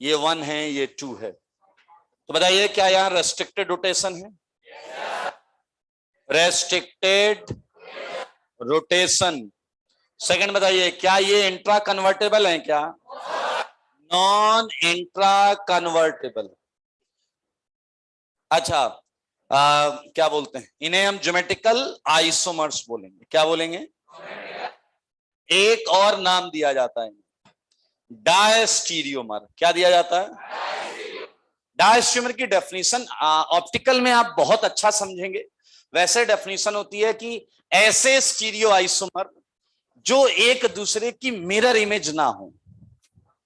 ये 1 है, ये 2 है, तो बताइए क्या यहां रेस्ट्रिक्टेड रोटेशन है? Restricted rotation. सेकंड बताइए, क्या ये इंट्रा कन्वर्टेबल है? क्या नॉन इंट्रा कन्वर्टेबल? अच्छा, क्या बोलते हैं इन्हें? हम ज्योमेट्रिकल आइसोमर्स बोलेंगे। क्या बोलेंगे? एक और नाम दिया जाता है डायस्टीरियोमर। क्या दिया जाता है? डायस्टीरियोमर की डेफिनेशन ऑप्टिकल में आप बहुत अच्छा समझेंगे। वैसे डेफिनेशन होती है कि ऐसे स्टीरियो आइसोमर जो एक दूसरे की मिरर इमेज ना हो।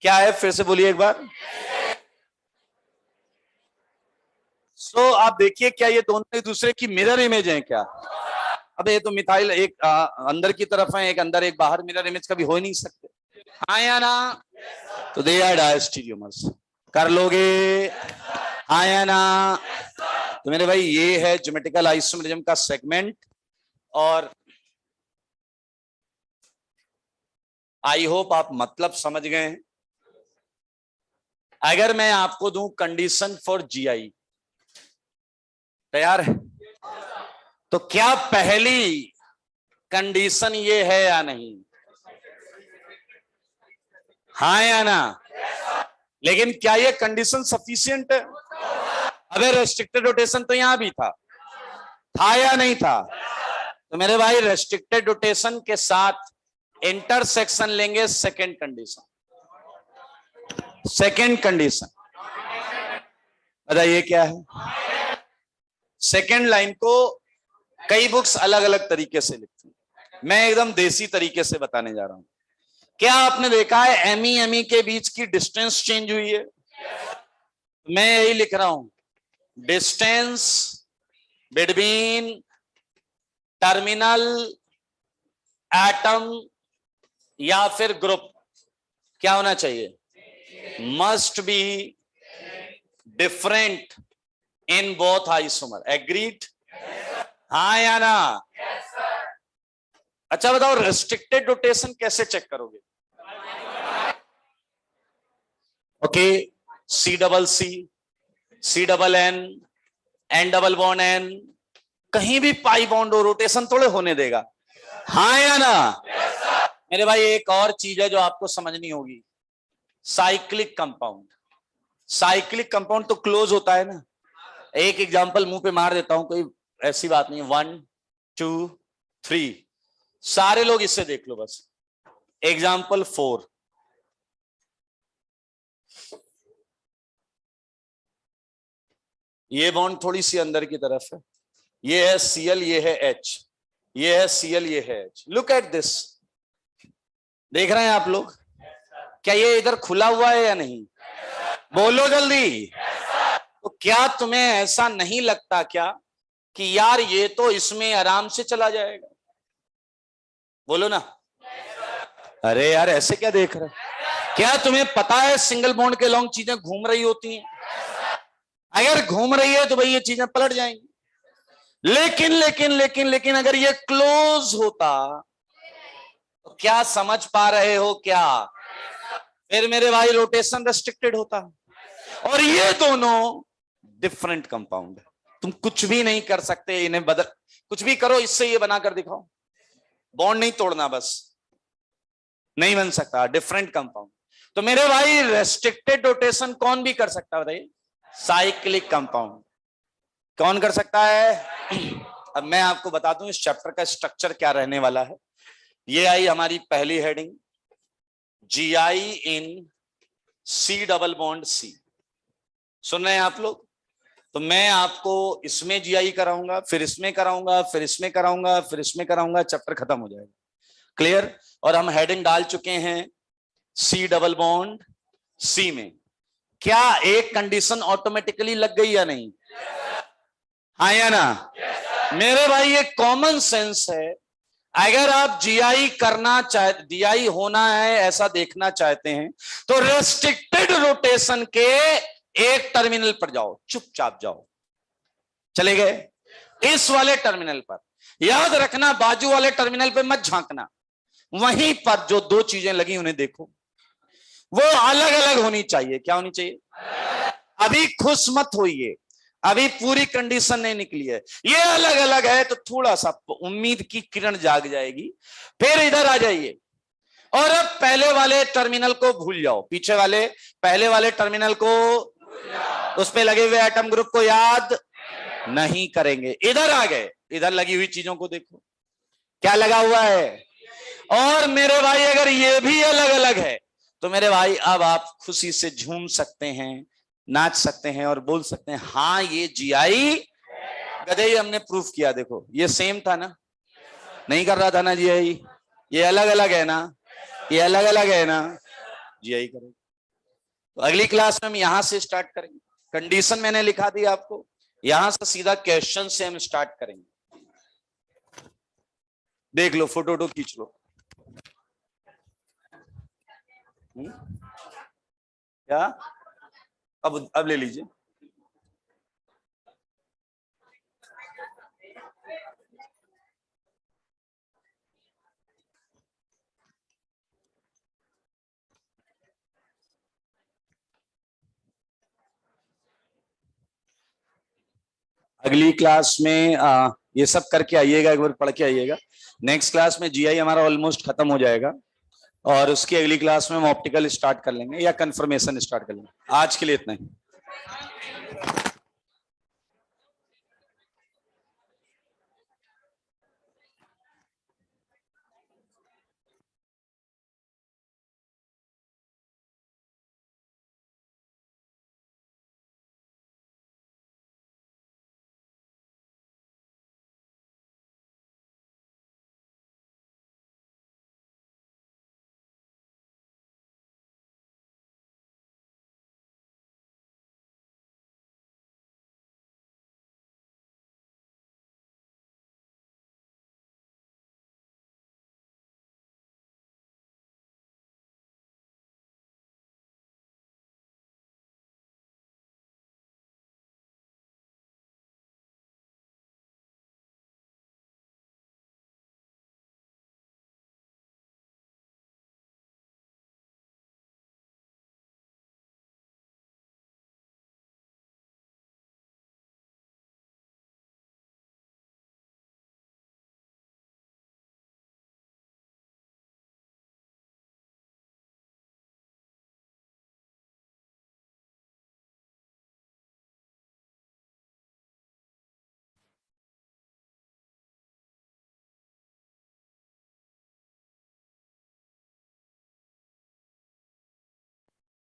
क्या है? फिर से बोलिए एक बार। आप देखिए, क्या ये दोनों एक दूसरे की मिरर इमेज हैं क्या? अब ये तो मिथाइल एक अंदर की तरफ है, एक अंदर एक बाहर, मिरर इमेज कभी हो ही नहीं सकते। हाँ या ना? तो दे आर डायस्टीरियोमर्स। कर लोगे? हाँ या ना? तो मेरे भाई ये है ज्योमेट्रिकल आइसोमेरिज्म का सेगमेंट। और आई होप आप मतलब समझ गए हैं। अगर मैं आपको दूं कंडीशन फॉर जीआई, तैयार है? तो क्या पहली कंडीशन ये है या नहीं? हाँ या ना? लेकिन क्या ये कंडीशन सफिशिएंट है? अबे रेस्ट्रिक्टेड रोटेशन तो यहां भी था या नहीं था? तो मेरे भाई रेस्ट्रिक्टेड रोटेशन के साथ इंटरसेक्शन लेंगे, सेकंड कंडीशन। सेकंड कंडीशन बताइए क्या है? सेकंड लाइन को कई बुक्स अलग अलग तरीके से लिखती हैं, मैं एकदम देसी तरीके से बताने जा रहा हूं। क्या आपने देखा है एमई के बीच की डिस्टेंस चेंज हुई है? मैं यही लिख रहा हूं, डिस्टेंस बिटवीन टर्मिनल एटम या फिर ग्रुप क्या होना चाहिए? Must be different in both isomer. Agreed? हाँ या ना? अच्छा बताओ, रेस्ट्रिक्टेड रोटेशन कैसे चेक करोगे? Okay, C double C, C double N, N double bond N, कहीं भी पाई बॉन्ड हो, रोटेशन थोड़े होने देगा। हाँ या ना? मेरे भाई एक और चीज है जो आपको समझनी होगी, साइक्लिक कंपाउंड। साइक्लिक कंपाउंड तो क्लोज होता है ना। एक एग्जांपल मुंह पे मार देता हूं, कोई ऐसी बात नहीं। 1 2 3, सारे लोग इससे देख लो बस। एग्जांपल 4, ये बॉन्ड थोड़ी सी अंदर की तरफ है, ये है Cl, ये है H, ये है Cl, ये है H। लुक एट दिस, देख रहे हैं आप लोग? क्या ये इधर खुला हुआ है या नहीं? बोलो जल्दी। तो क्या तुम्हें ऐसा नहीं लगता क्या कि यार ये तो इसमें आराम से चला जाएगा? बोलो ना। अरे यार ऐसे क्या देख रहे? क्या तुम्हें पता है सिंगल बॉन्ड के लॉन्ग चीजें घूम रही होती हैं? अगर घूम रही है तो भाई ये चीजें पलट जाएंगी। लेकिन लेकिन लेकिन लेकिन अगर ये क्लोज होता तो क्या समझ पा रहे हो क्या? फिर मेरे भाई रोटेशन रेस्ट्रिक्टेड होता और ये दोनों डिफरेंट कंपाउंड है। तुम कुछ भी नहीं कर सकते इन्हें बदल, कुछ भी करो इससे ये बनाकर दिखाओ, बॉन्ड नहीं तोड़ना, बस नहीं बन सकता, डिफरेंट कंपाउंड। तो मेरे भाई रेस्ट्रिक्टेड रोटेशन कौन भी कर सकता है बताइए? Cyclic compound. कौन कर सकता है? अब मैं आपको बता दूं इस चैप्टर का स्ट्रक्चर क्या रहने वाला है। ये आई हमारी पहली हेडिंग, जीआई इन सी डबल बॉन्ड सी। सुन रहे हैं आप लोग? तो मैं आपको इसमें जीआई कराऊंगा, फिर इसमें कराऊंगा, फिर इसमें कराऊंगा, फिर इसमें कराऊंगा, चैप्टर खत्म हो जाएगा। क्लियर? और हम हेडिंग डाल चुके हैं सी डबल बॉन्ड सी में। क्या एक कंडीशन ऑटोमेटिकली लग गई या नहीं? हाँ या ना? मेरे भाई ये कॉमन सेंस है। अगर आप जीआई करना चाहते, जीआई होना है ऐसा देखना चाहते हैं, तो रेस्ट्रिक्टेड रोटेशन के एक टर्मिनल पर जाओ, चुपचाप जाओ। चले गए? इस वाले टर्मिनल पर। याद रखना बाजू वाले टर्मिनल पे मत झांकना, वहीं पर जो दो चीजें लगी उन्हें देखो, वो अलग अलग होनी चाहिए। क्या होनी चाहिए? अभी खुश मत होइए, अभी पूरी कंडीशन नहीं निकली है, ये अलग अलग है तो थोड़ा सा उम्मीद की किरण जाग जाएगी। फिर इधर आ जाइए और अब पहले वाले टर्मिनल को भूल जाओ, पीछे वाले पहले वाले टर्मिनल को, उस पे लगे हुए एटम ग्रुप को याद नहीं करेंगे। इधर आ गए, इधर लगी हुई चीजों को देखो क्या लगा हुआ है। और मेरे भाई अगर ये भी अलग अलग है तो मेरे भाई अब आप खुशी से झूम सकते हैं, नाच सकते हैं और बोल सकते हैं हाँ ये जीआई गधे ही हमने प्रूफ किया। देखो ये सेम था ना, नहीं कर रहा था ना जीआई, ये अलग अलग है ना, ये अलग अलग है ना, जीआई करें। तो अगली क्लास में हम यहां से स्टार्ट करेंगे। कंडीशन मैंने लिखा दी आपको, यहां से सीधा क्वेश्चन से हम स्टार्ट करेंगे। देख लो, फोटो वोटो खींच लो। क्या? अब ले लीजिए। अगली क्लास में ये सब करके आइएगा, एक बार पढ़ के आइएगा। नेक्स्ट क्लास में जीआई हमारा ऑलमोस्ट खत्म हो जाएगा और उसकी अगली क्लास में हम ऑप्टिकल स्टार्ट कर लेंगे या कंफर्मेशन स्टार्ट कर लेंगे। आज के लिए इतना ही।